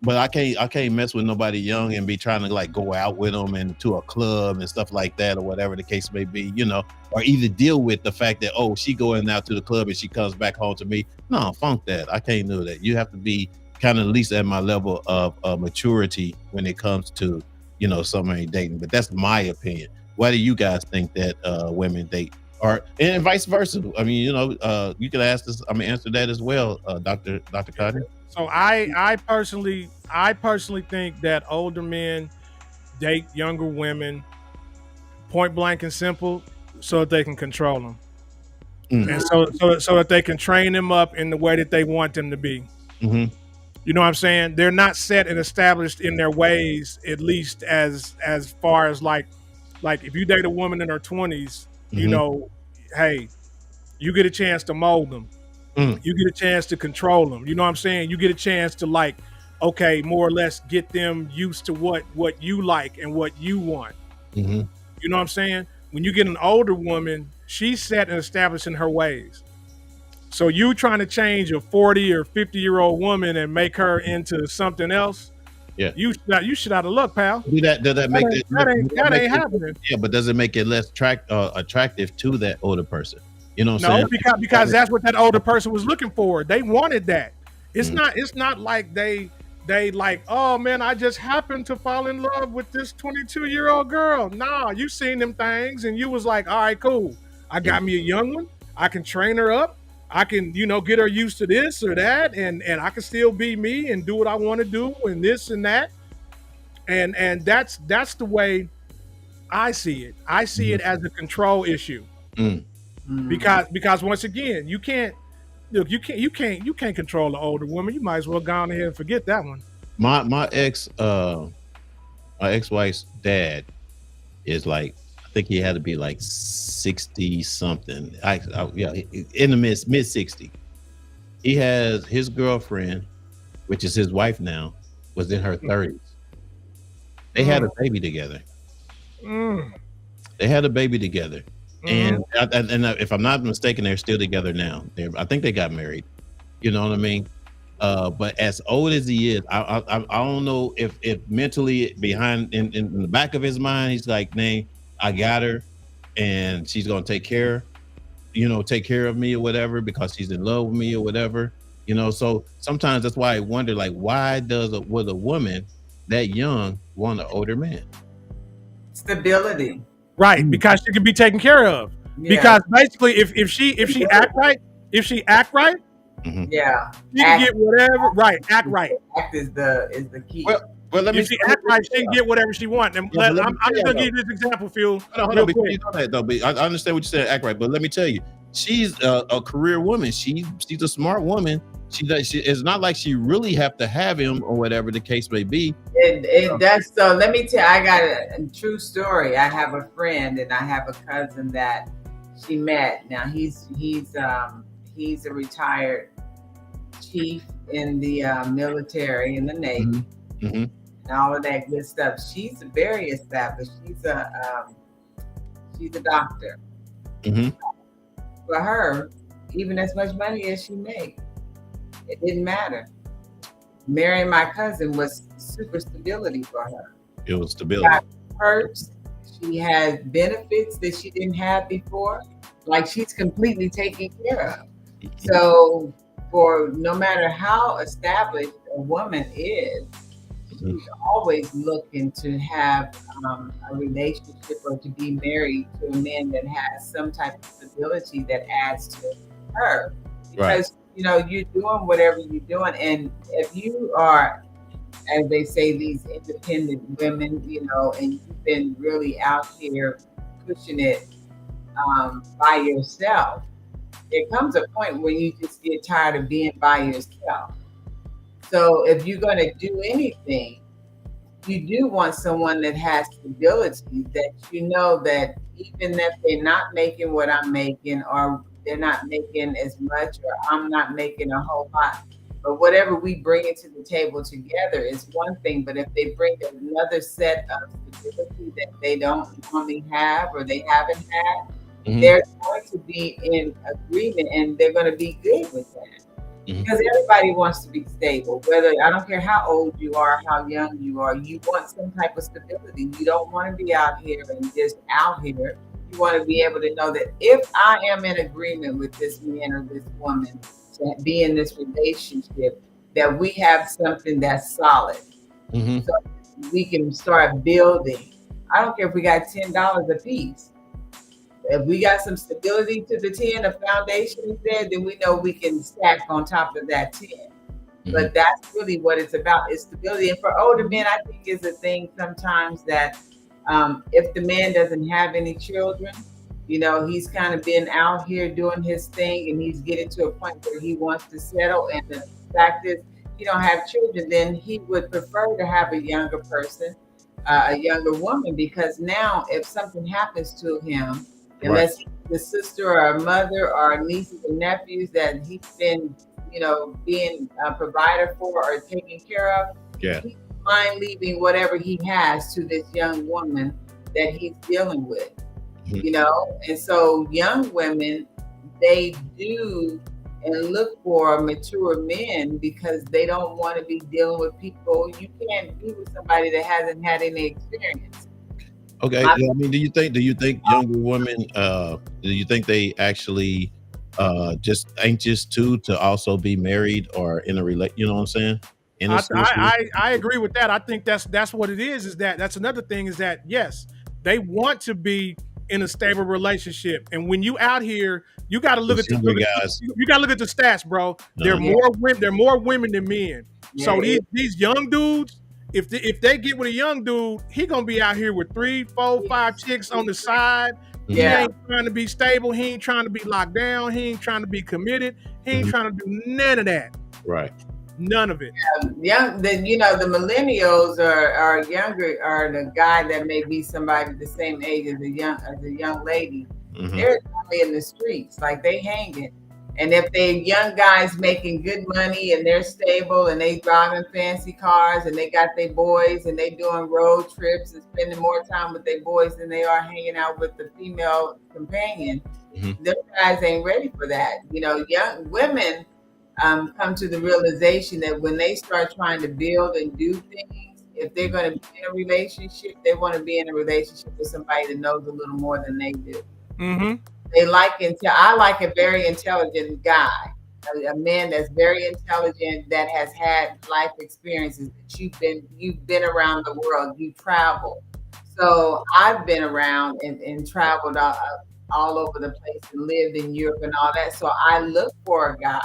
But I can't mess with nobody young and be trying to like go out with them and to a club and stuff like that or whatever the case may be, you know, or either deal with the fact that, oh, she going out to the club and she comes back home to me. No, funk that. I can't do that. You have to be kind of at least at my level of maturity when it comes to, you know, somebody dating. But that's my opinion. Why do you guys think that women date? Or and vice versa. I mean, you know, you could ask this. I mean, answer that as well, Dr. Cotton. So I personally think that older men date younger women, point blank and simple, so that they can control them, and so that they can train them up in the way that they want them to be. Mm-hmm. You know what I'm saying? They're not set and established in their ways, at least as far as like if you date a woman in her 20s, you know, hey, you get a chance to mold them. You get a chance to control them. You know what I'm saying? You get a chance to like, okay, more or less get them used to what you like and what you want. Mm-hmm. You know what I'm saying? When you get an older woman, she's set and established in her ways. So you trying to change a 40 or 50-year-old woman and make her into something else? Yeah, you should out of luck, pal. Does that make that ain't happening? Yeah, but does it make it less attractive to that older person? You know what I'm saying? because that's what that older person was looking for. They wanted that. It's not like they like, oh man, I just happened to fall in love with this 22-year-old girl. Nah, you seen them things and you was like, all right, cool. I got me a young one. I can train her up. I can, you know, get her used to this or that, and I can still be me and do what I want to do and this and that. And that's the way I see it. I see it as a control issue. Because once again, you can't control the older woman. You might as well go on ahead and forget that one. My ex-wife's dad is like, I think he had to be like 60 something. Yeah, in the mid 60. He has his girlfriend, which is his wife now, was in her 30s. They had a baby together. They had a baby together. And if I'm not mistaken, they're still together now. I think they got married. You know what I mean? But as old as he is, I don't know if mentally behind in the back of his mind, he's like, "Nay, I got her, and she's gonna take care of me or whatever because she's in love with me or whatever." You know, so sometimes that's why I wonder, like, why would a woman that young want an older man? Stability. Right, because she can be taken care of. Yeah. Because basically, if she act right, yeah, she can get whatever. Right, act right. Act is the key. Well, let me. If she act right, she can get whatever she wants. And I'm just gonna give you this example, Phil. Hold on, before you know that though, but I understand what you said. Act right, but let me tell you, she's a career woman. She's a smart woman. She it's not like she really have to have him or whatever the case may be. It does. So let me tell you, I got a true story. I have a friend and I have a cousin that she met. Now he's a retired chief in the military, in the Navy, and all of that good stuff. She's very established. She's a doctor. For her, even as much money as she made, it didn't matter. Marrying my cousin was super stability for her. It was stability. She got perks. She had benefits that she didn't have before. Like, she's completely taken care of. So for no matter how established a woman is, she's always looking to have a relationship or to be married to a man that has some type of stability that adds to her. Because you know, you're doing whatever you're doing, and if you are, as they say, these independent women, you know, and you've been really out here pushing it by yourself, there comes a point where you just get tired of being by yourself. So if you're going to do anything, you do want someone that has stability, that you know that even if they're not making what I'm making, or they're not making as much, or I'm not making a whole lot, but whatever we bring it to the table together is one thing. But if they bring another set of stability that they don't normally have or they haven't had, Mhm. they're going to be in agreement and they're going to be good with that. Mhm. Because everybody wants to be stable. Whether I don't care how old you are, how young you are, you want some type of stability. You don't want to be out here and just out here. You want to be able to know that if I am in agreement with this man or this woman to be in this relationship, that we have something that's solid. Mhm. So we can start building. I don't care if we got $10 a piece. If we got some stability to the 10, a foundation is there, then we know we can stack on top of that 10. But that's really what it's about, is stability. And for older men, I think is a thing sometimes that if the man doesn't have any children, you know, he's kind of been out here doing his thing and he's getting to a point where he wants to settle. And the fact is, he don't have children, then he would prefer to have a younger person, a younger woman, because now if something happens to him, unless he's the sister or a mother or nieces and nephews that he's been, you know, being a provider for or taking care of, Yeah. he's fine leaving whatever he has to this young woman that he's dealing with, you know? And so young women, they do and look for mature men because they don't want to be dealing with people. You can't be with somebody that hasn't had any experience. Okay. I mean, do you think younger women, do you think they actually just anxious to also be married or in a you know what I'm saying? In a I agree with that. I think that's what it is. Is that's another thing, is that yes, they want to be in a stable relationship, and when you out here, you got to look at guys. You got to look at the stats, bro. There are more women than men. So these young dudes, if they get with a young dude, he gonna be out here with 3, 4, 5 chicks on the side. He ain't trying to be stable. He ain't trying to be locked down. He ain't trying to be committed. He ain't trying to do none of that. Right. None of it. The millennials are younger, are the guy that may be somebody the same age as a young lady. They're in the streets, like they hanging. And if they young guys making good money and they're stable and they driving fancy cars and they got their boys and they doing road trips and spending more time with their boys than they are hanging out with the female companion, them guys ain't ready for that. You know, young women come to the realization that when they start trying to build and do things, if they're going to be in a relationship, they want to be in a relationship with somebody that knows a little more than they do. They I like a very intelligent guy, a man that's very intelligent, that has had life experiences, that you've been around the world, you travel. So I've been around and traveled all over the place and lived in Europe and all that. So I look for a guy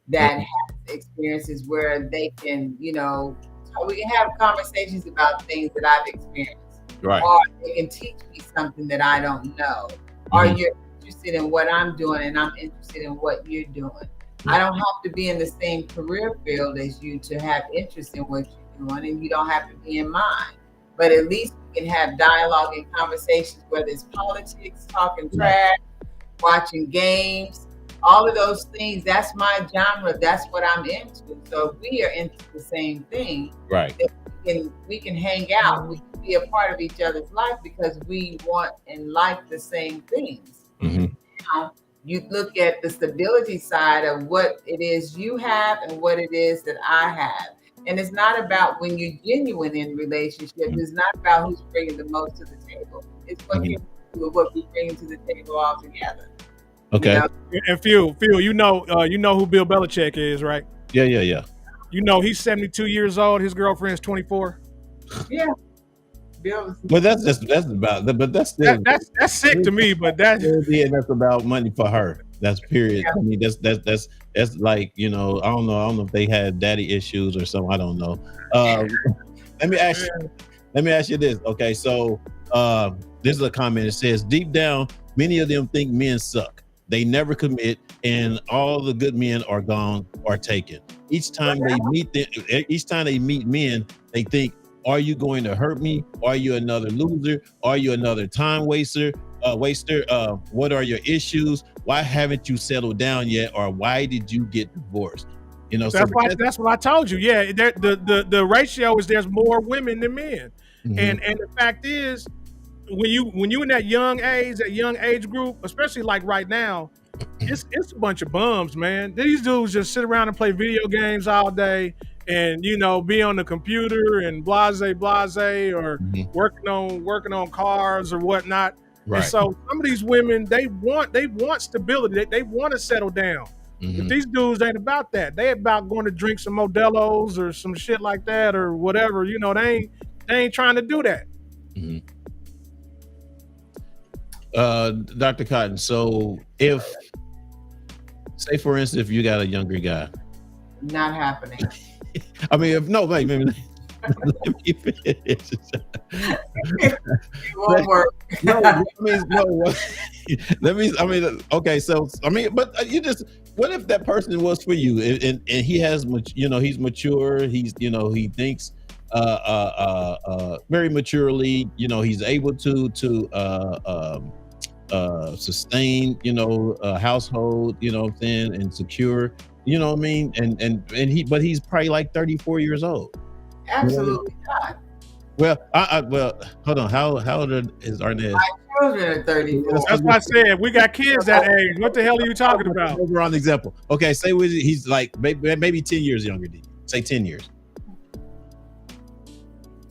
that has experiences where they can, you know, we can have conversations about things that I've experienced. Right. Or they can teach me something that I don't know. Or you're interested in what I'm doing and I'm interested in what you're doing. I don't have to be in the same career field as you to have interest in what you're doing, and you don't have to be in mine. But at least we can have dialogue and conversations, whether it's politics, talking trash, watching games, all of those things. That's my genre. That's what I'm into. So if we are into the same thing, right, we can hang out. We can be a part of each other's life because we want and like the same things. Now, you look at the stability side of what it is you have and what it is that I have. And it's not about when you're genuine in relationships. It's not about who's bringing the most to the table. It's what you do and what we bring to the table all together. Okay. You know? And Phil, you know who Bill Belichick is, right? Yeah. You know he's 72 years old. His girlfriend's 24. Yeah. But that's sick to me. But that's about money for her. That's period. I mean, that's like, you know, I don't know if they had daddy issues or something. I don't know. Let me ask you this. Okay, so this is a comment. It says, deep down, many of them think men suck. They never commit, and all the good men are gone or taken. Each time they meet men, they think, are you going to hurt me? Are you another loser? Are you another time waster? What are your issues? Why haven't you settled down yet? Or why did you get divorced? You know, that's what I told you. Yeah, the ratio is there's more women than men, and the fact is, when you in that young age group, especially like right now, it's a bunch of bums, man. These dudes just sit around and play video games all day, and be on the computer and blase, or working on cars or whatnot. Right. And so some of these women, they want stability. They want to settle down. But these dudes ain't about that. They about going to drink some Modelo's or some shit like that or whatever. They ain't trying to do that. Dr. Cotton, so if, say for instance, if you got a younger guy. Not happening. I mean, if no, wait, maybe let me finish. It won't work. Okay, so but what if that person was for you and he has he's mature, he thinks very maturely, he's able to sustain a household, and secure, but he's probably like 34 years old. Absolutely not. Well, hold on. How old is Arnez? My children are 34. That's what I said. We got kids that age. What the hell are you talking about? Overall example. Okay, say he's like maybe 10 years younger than you. Say 10 years.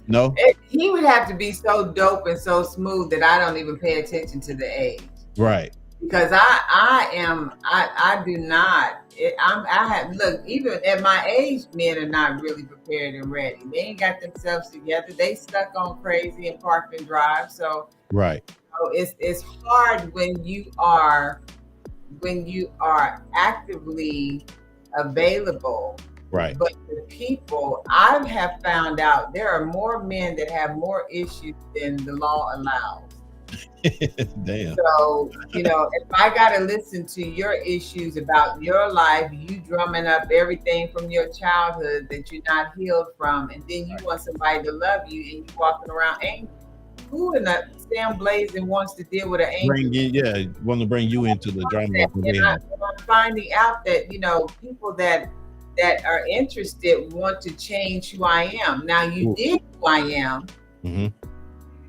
No? He would have to be so dope and so smooth that I don't even pay attention to the age. Right. Because I do not. Look, even at my age, men are not really prepared and ready. They ain't got themselves together. They stuck on crazy and park and drive. So right. It's hard when you are actively available. Right. But the people, I have found out there are more men that have more issues than the law allows. Damn. So, if I got to listen to your issues about your life, you drumming up everything from your childhood that you're not healed from, and then you want somebody to love you and you walking around angry. Who in the Sam Blazing wants to deal with an angry? Want to bring you into the drama. I'm finding out that, people that are interested want to change who I am. Now you did who I am. Mm-hmm.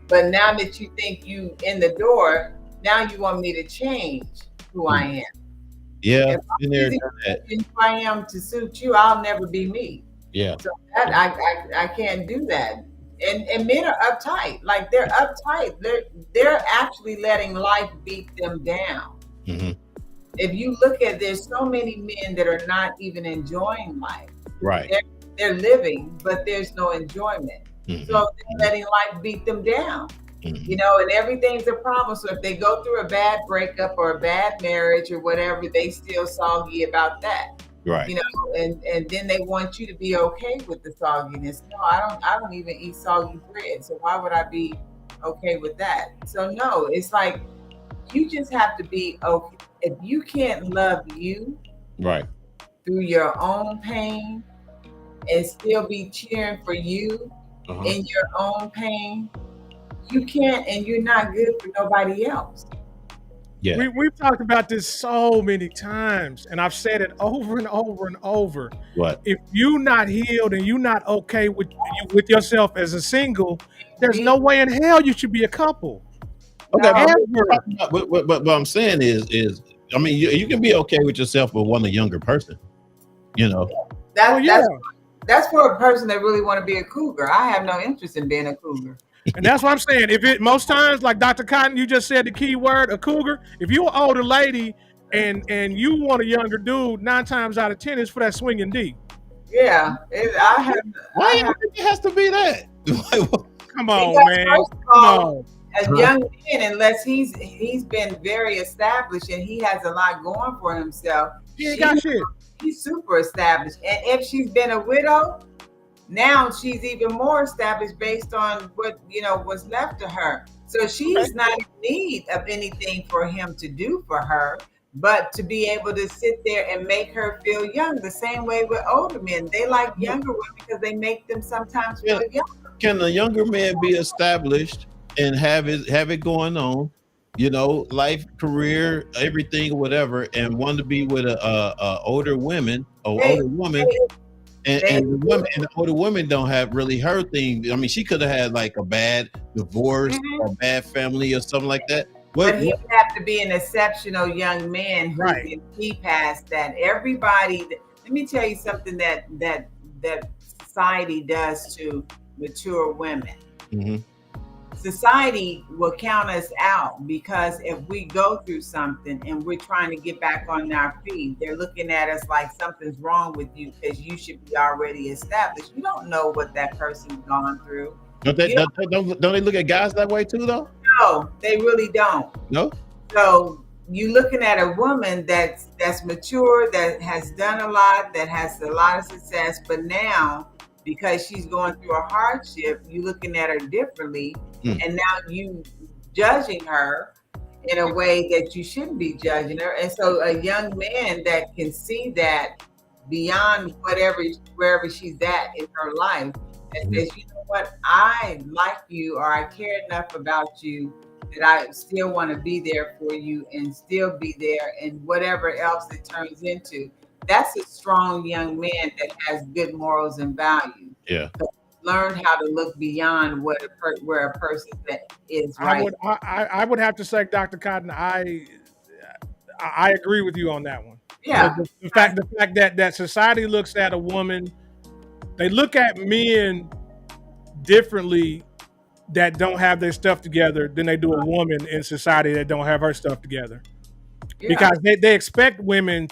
But now that you think you in the door, now you want me to change who I am. Yeah. If I am to suit you, I'll never be me. Yeah. So that I can't do that. And men are uptight. Like they're uptight. They're actually letting life beat them down. Mm-hmm. If you look at, there's so many men that are not even enjoying life. Right. They're living, but there's no enjoyment. Mm-hmm. So they're letting life beat them down. Mm-hmm. And everything's a problem. So if they go through a bad breakup or a bad marriage or whatever, they still soggy about that. Right. And then they want you to be okay with the sogginess. No, I don't even eat soggy bread. So why would I be okay with that? So no, it's like you just have to be okay. If you can't love you right through your own pain and still be cheering for you in your own pain, you can't, and you're not good for nobody else. Yeah, we've talked about this so many times, and I've said it over and over and over. What? If you're not healed and you're not okay with yourself as a single, there's no way in hell you should be a couple. Okay, but what I'm saying is, I mean, you can be okay with yourself with one a younger person. That's for a person that really want to be a cougar. I have no interest in being a cougar. And that's what I'm saying. Most times, like Dr. Cotton, you just said the key word, a cougar. If you're an older lady and you want a younger dude, 9 times out of 10 is for that swinging D. Yeah, why it has to be that? Come on, man. Come on. A young man, unless he's been very established and he has a lot going for himself. He ain't got shit. He's super established. And if she's been a widow, now she's even more established based on what's left to her. So she's not in need of anything for him to do for her, but to be able to sit there and make her feel young. The same way with older men. They like younger women because they make them sometimes feel young. Can a younger man be established and have it going on, life, career, everything, whatever, and want to be with a older woman? And the women and the older women don't have really her thing. I mean, she could have had like a bad divorce or a bad family or something like that. But he would have to be an exceptional young man who Right. can see past that. Everybody, let me tell you something that society does to mature women. Mhm. Society will count us out because if we go through something and we're trying to get back on our feet, they're looking at us like something's wrong with you because you should be already established. You don't know what that person's gone through. Don't they look at guys that way too, though? No, they really don't. No. So you looking at a woman that's mature, that has done a lot, that has a lot of success, but now because she's going through a hardship, you looking at her differently, and now you judging her in a way that you shouldn't be judging her. And so a young man that can see that beyond wherever she's at in her life, and says, you know what, I like you, or I care enough about you that I still want to be there for you and still be there, and whatever else it turns into. That's a strong young man that has good morals and values. Yeah. So learn how to look beyond where a person that is right. I would have to say, Dr. Cotton, I agree with you on that one. Yeah. The fact that society looks at a woman, they look at men differently that don't have their stuff together than they do a woman in society that don't have her stuff together. Yeah. Because they expect women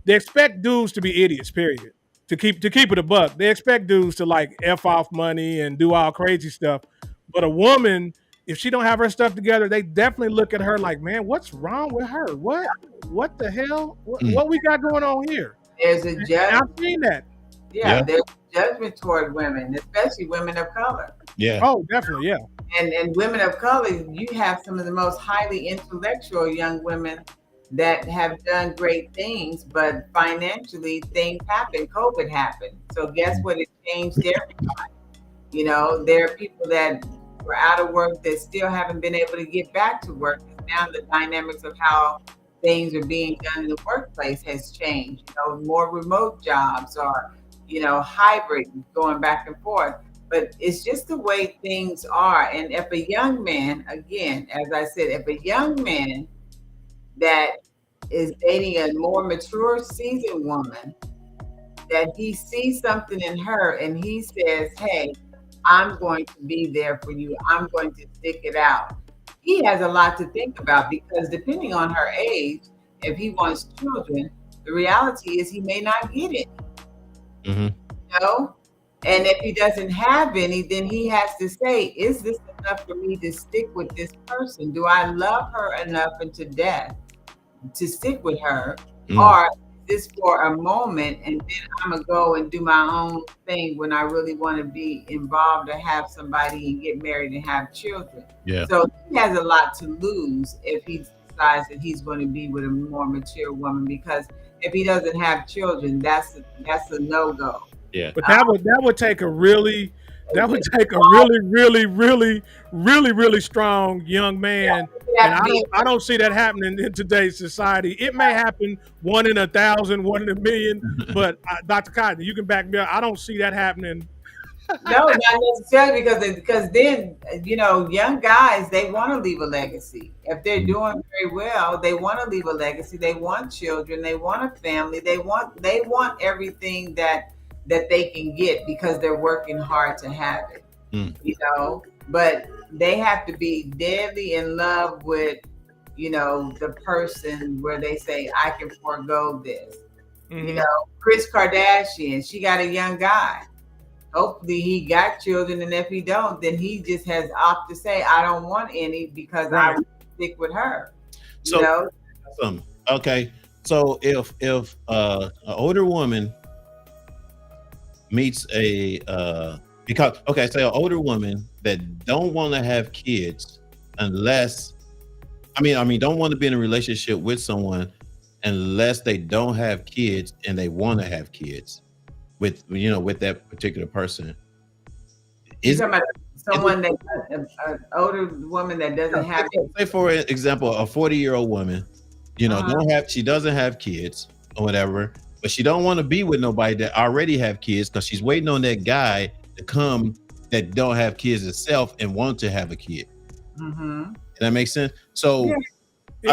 they expect dudes to be idiots, period. To keep it a buck. They expect dudes to like F off money and do all crazy stuff. But a woman, if she don't have her stuff together, they definitely look at her like, man, what's wrong with her? What the hell? What we got going on here? There's a judgment. I've seen that. Yeah, there's judgment toward women, especially women of color. Yeah. Oh, definitely, yeah. And women of color, you have some of the most highly intellectual young women that have done great things, but financially things happened. COVID happened. So guess what? It changed everybody. You know, there are people that were out of work that still haven't been able to get back to work. Now the dynamics of how things are being done in the workplace has changed. You know, more remote jobs or, you know, hybrid, going back and forth. But it's just the way things are. And if a young man, again, as I said, if a young man that is dating a more mature, seasoned woman, that he sees something in her and he says, hey, I'm going to be there for you. I'm going to stick it out. He has a lot to think about, because depending on her age, if he wants children, the reality is he may not get it. You know? And if he doesn't have any, then he has to say, is this enough for me to stick with this person? Do I love her enough unto death to stick with her? Or is this for a moment and then I'm going to go and do my own thing when I really want to be involved or have somebody and get married and have children? Yeah. So he has a lot to lose if he decides that he's going to be with a more mature woman, because if he doesn't have children, that's a no-go. Yeah. But that would take a really strong young man. And I don't see that happening in today's society. It may happen 1 in 1,000, 1 in 1,000,000, but Dr. Cotton, you can back me up. I don't see that happening. No, not necessarily, because then, you know, young guys, they want to leave a legacy. If they're doing very well, they want to leave a legacy. They want children. They want a family. They want everything that they can get because they're working hard to have it. You know, but they have to be deadly in love with, you know, the person where they say, I can forego this. You know, Kris Kardashian, she got a young guy. Hopefully he got children, and if he don't, then he just has opted to say, I don't want any because I will stick with her. So, you know? Okay. So if an older woman meets say an older woman that don't want to have kids unless, don't want to be in a relationship with someone unless they don't have kids and they want to have kids with that particular person. Is someone that an older woman that doesn't have, say for example, a 40-year-old woman, she doesn't have kids or whatever, but she don't want to be with nobody that already have kids because she's waiting on that guy to come that don't have kids itself and want to have a kid. Mm-hmm. That makes sense. So Yeah.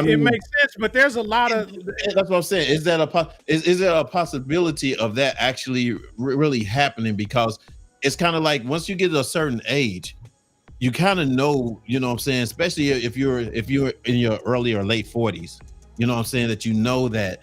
It makes sense, but there's a lot of that's what I'm saying. Is that is there a possibility of that actually really happening? Because it's kind of like once you get to a certain age, you kind of know, you know what I'm saying, especially if you're in your early or late 40s, you know what I'm saying, that you know that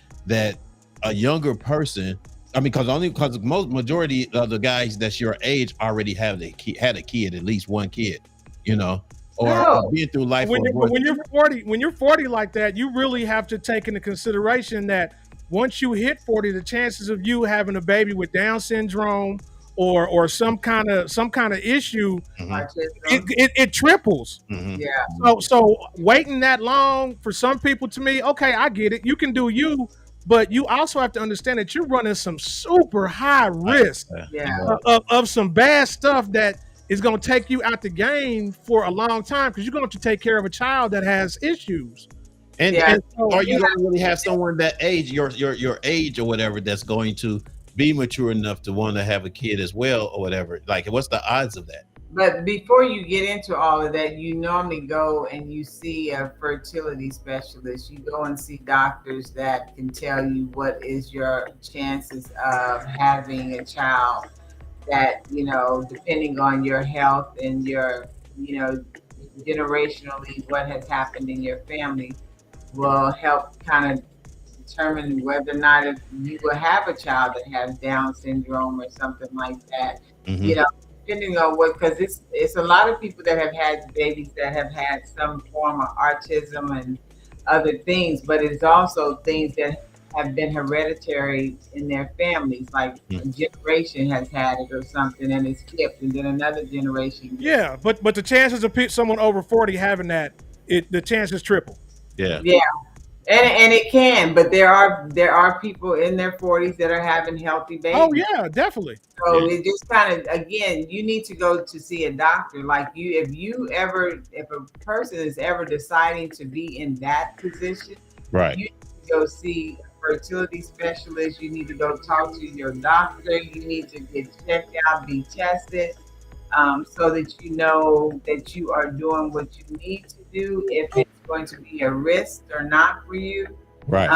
a younger person, I mean, because most majority of the guys that's your age already had a kid, at least one kid, you know, or being through life. When you're 40 like that, you really have to take into consideration that once you hit 40, the chances of you having a baby with Down syndrome or some kind of issue, it triples. Yeah. So waiting that long for some people, to me, okay, I get it. You can do you, but you also have to understand that you're running some super high risk of some bad stuff that is going to take you out the game for a long time because you're going to take care of a child that has issues. And are you going to really have someone that age, your age or whatever, that's going to be mature enough to want to have a kid as well or whatever? Like, what's the odds of that? But before you get into all of that, you normally go and you see a fertility specialist. You go and see doctors that can tell you what is your chances of having a child that, you know, depending on your health and your, you know, generationally, what has happened in your family will help kind of determine whether or not if you will have a child that has Down syndrome or something like that. Mm-hmm. You know, depending on what, because it's a lot of people that have had babies that have had some form of autism and other things, but it's also things that have been hereditary in their families, like a generation has had it or something and it's skipped, and then another generation. Yeah, but the chances of someone over 40 having that, the chances triple. Yeah. And it can, but there are people in their 40s that are having healthy babies. Oh yeah, definitely. So it just kind of, again, you need to go to see a doctor. Like if a person is ever deciding to be in that position, right, you need to go see a fertility specialist. You need to go talk to your doctor. You need to get checked out, be tested, so that you know that you are doing what you need to do, if it's going to be a risk or not for you. Right.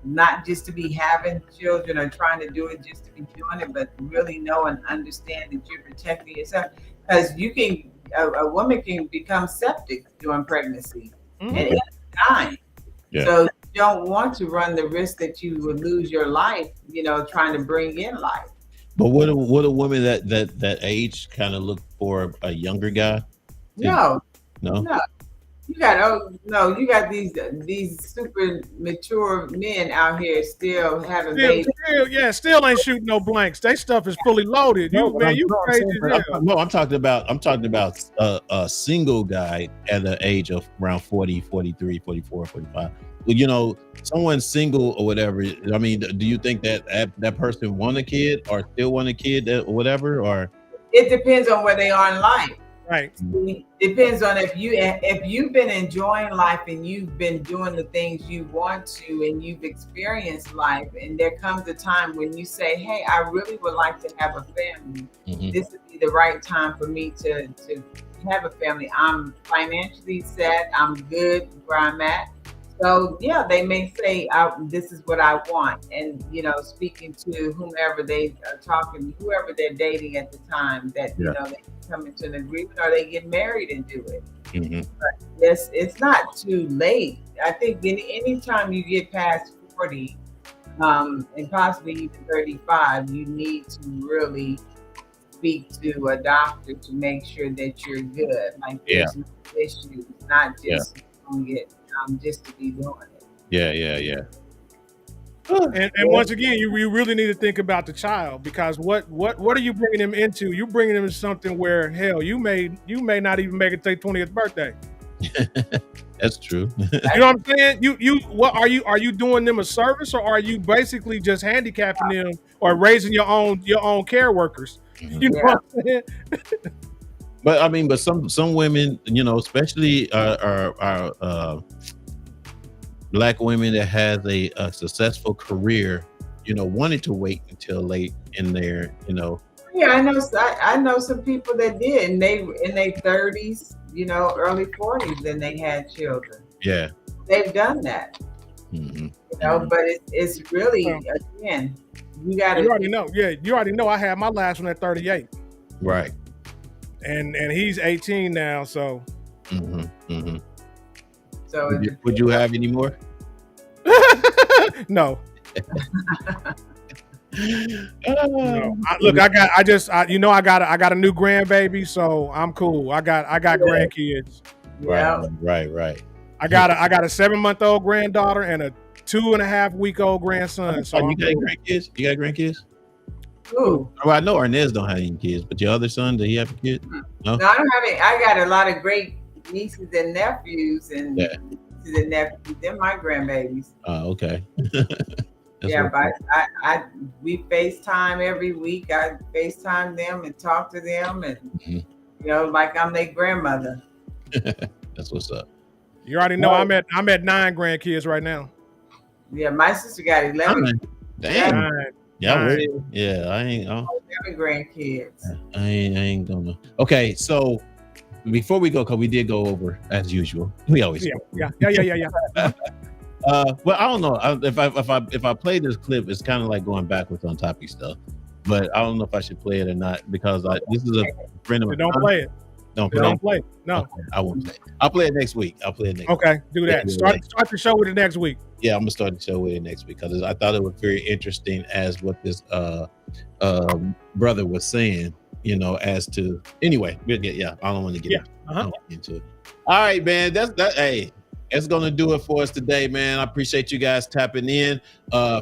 Not just to be having children or trying to do it just to be doing it, but really know and understand that you're protecting yourself. Because a woman can become septic during pregnancy and end up dying. Yeah. So you don't want to run the risk that you would lose your life, you know, trying to bring in life. But would a woman that age kind of look for a younger guy? No. You got these super mature men out here still having babies. Still ain't shooting no blanks. They stuff is fully loaded. You crazy. I'm talking about a single guy at the age of around 40, 43, 44, 45. You know, someone single or whatever. I mean, do you think that person want a kid or still want a kid or whatever? Or it depends on where they are in life. Right. It depends on if you've been enjoying life and you've been doing the things you want to and you've experienced life, and there comes a time when you say, hey, I really would like to have a family. This would be the right time for me to have a family. I'm financially set. I'm good where I'm at. So yeah, they may say, this is what I want. And, you know, speaking to whomever they are talking, whoever they're dating at the time, that, you know, they come into an agreement or they get married and do it. But it's not too late. I think any time you get past 40, and possibly even 35, you need to really speak to a doctor to make sure that you're good. Like there's no issues, not just get just to be doing it. Yeah. And once again, you really need to think about the child, because what are you bringing them into? You're bringing them into something where, hell, you may not even make it their 20th birthday. That's true. You know what I'm saying? What are you doing them a service, or are you basically just handicapping them or raising your own care workers? You know what I'm saying? But I mean, some women, you know, especially our Black women that has a successful career, wanted to wait until late in their, Yeah, I know some people that did, and they in their 30s, early 40s, and they had children. yeah. They've done that, Mhm. but it's really, Well, again, you You gotta. already know. Yeah, you already know. I had my last one at 38, Right. and he's 18 now. So hmm hmm So it Would you have any more? no. Oh, Look, I got a new grandbaby, so I'm cool. I got grandkids. yeah. Right. I got a 7-month-old granddaughter and a 2.5-week-old grandson. So you I'm got cool. grandkids? You got grandkids? Ooh. Well, I know Arnez don't have any kids, but your other son, did he have a kid? No. No, I don't have any. I got a lot of great nieces and nephews, and Yeah. nieces and nephews. They're my grandbabies. Oh, okay. That's Yeah, what- but we FaceTime every week. I FaceTime them and talk to them, and Mhm. like I'm their grandmother. That's what's up. You already know I'm at 9 grandkids right now. Yeah, my sister got 11 Damn. 9. Yeah, Nine. really? Yeah. I ain't grandkids. I ain't gonna. Okay, so before we go, because we did go over as usual. We always Yeah. Well, I don't know if I play this clip, it's kind of like going backwards on topic stuff. But I don't know if I should play it or not because this is a friend of mine. Don't play it. Don't play. Don't play it. No. Okay, I won't play it. I'll play it next week. Okay, do that. Yeah, Start the show with it next week. Yeah, I'm gonna start the show with it next week because I thought it was very interesting as what this brother was saying. As to anyway, we'll get. Yeah, I don't want to get into it. All right, man. Hey, that's gonna do it for us today, man. I appreciate you guys tapping in.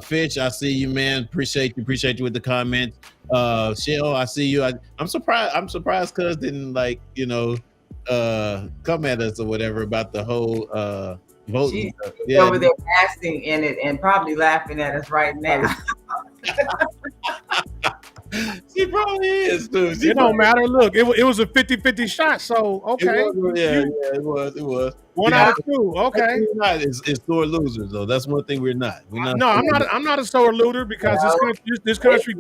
Fitch, I see you, man. Appreciate you with the comments. Shell, I see you. I'm surprised cuz didn't come at us or whatever about the whole voting. She's over there basking in it and probably laughing at us right now. She probably is, dude. It don't matter. Look, it was a 50-50 shot. So okay, It was. 1 out of 2. Okay. We're not is sore losers though. That's one thing we're not. No, I'm not a sore loser because this country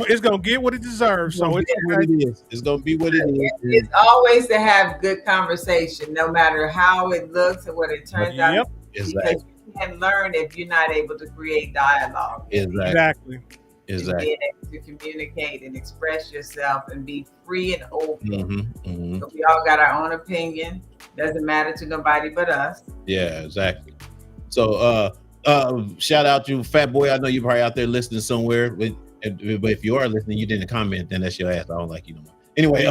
is gonna get what it deserves. So it's what it is. It's gonna be what it is. It's always to have good conversation, no matter how it looks and what it turns out. Because you can learn if you're not able to create dialogue. Exactly. Being able to communicate and express yourself and be free and open. So we all got our own opinion. Doesn't matter to nobody but us. Yeah, exactly. So shout out to Fat Boy. I know you're probably out there listening somewhere, but if you are listening, you didn't comment, then that's your ass. I don't like you no more. Anyway,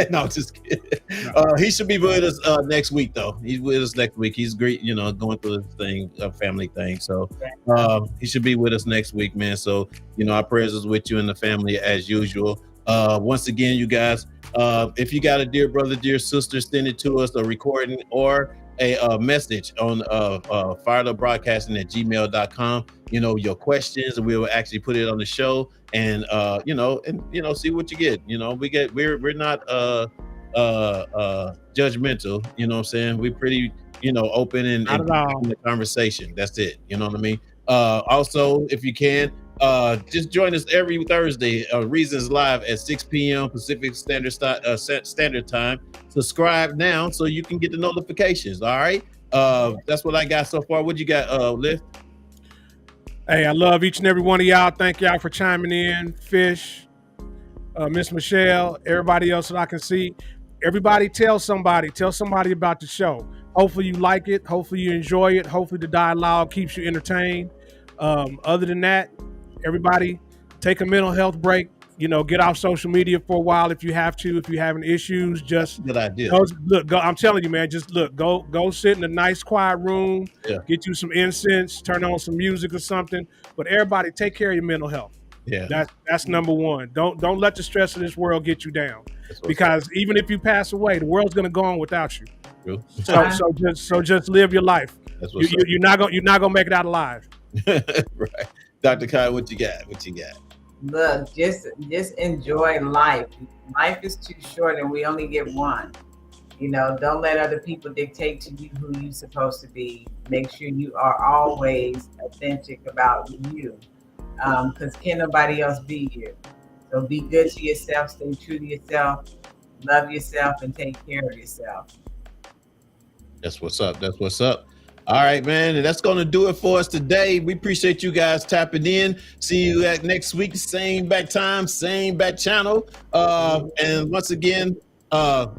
no, just kidding. He should be with us next week, though. He's with us next week. He's great, going through this thing, a family thing. So he should be with us next week, man. So, our prayers is with you and the family as usual. Once again, you guys, if you got a dear brother, dear sister, send it to us, a recording or a message on firedup.broadcasting@gmail.com. Your questions, and we will actually put it on the show and see what you get. We're not judgmental, you know what I'm saying? We're pretty, open and in the conversation. That's it. You know what I mean? Also, if you can, just join us every Thursday, Reasons Live at 6 p.m. Pacific Standard Time. Subscribe now so you can get the notifications. All right. That's what I got so far. What you got, Liv? Hey, I love each and every one of y'all. Thank y'all for chiming in. Fish, Miss Michelle, everybody else that I can see. Everybody tell somebody about the show. Hopefully you like it. Hopefully you enjoy it. Hopefully the dialogue keeps you entertained. Other than that, everybody take a mental health break. Get off social media for a while if you have to. If you're having issues, just good idea. Go, I'm telling you, man. Just go sit in a nice, quiet room. Yeah. Get you some incense. Turn on some music or something. But everybody, take care of your mental health. Yeah, that's number one. Don't let the stress of this world get you down. Because even if you pass away, the world's gonna go on without you. True. So just live your life. You're not gonna make it out alive. Right, Dr. Kai, what you got? Look, just enjoy life. Life is too short, and we only get one. Don't let other people dictate to you who you're supposed to be. Make sure you are always authentic about you. because can't nobody else be here. So be good to yourself, stay true to yourself, love yourself, and take care of yourself. That's what's up. That's what's up. All right, man. And that's going to do it for us today. We appreciate you guys tapping in. See you at next week. Same back time, same back channel. And once again,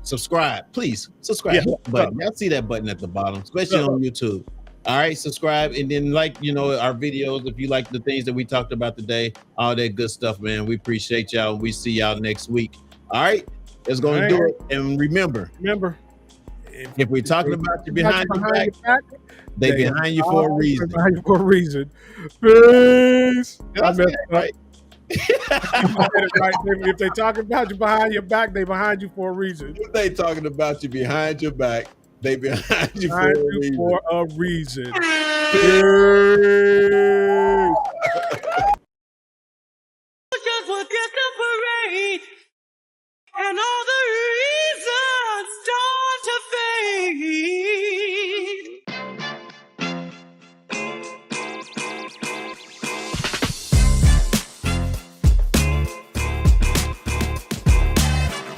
subscribe. Please subscribe. Yeah. Button. Y'all see that button at the bottom, especially on YouTube. All right, subscribe and then like, our videos if you like the things that we talked about today, all that good stuff, man. We appreciate y'all. We see y'all next week. All right, that's going to do it. And remember, if we're talking about you behind your back, they behind you for a reason. Behind you for a reason. Peace. I messed up. Right. If they talking about you behind your back, they behind you for a reason. If they talking about you behind your back, they behind you Behind for a you reason. for a reason. Soldiers will get the parade, and all the reasons start to fade.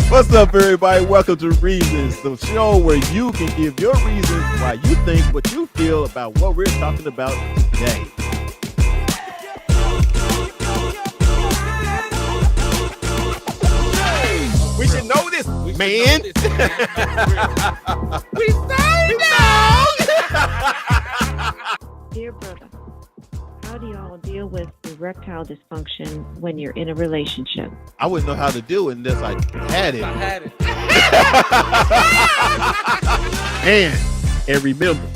What's up, everybody? Welcome to Reasons, the show where you can give your reasons why you think what you feel about what we're talking about today. We should know this, man. We say no. Dear brother, how do y'all deal with erectile dysfunction when you're in a relationship? I wouldn't know how to do it unless I had it. And remember,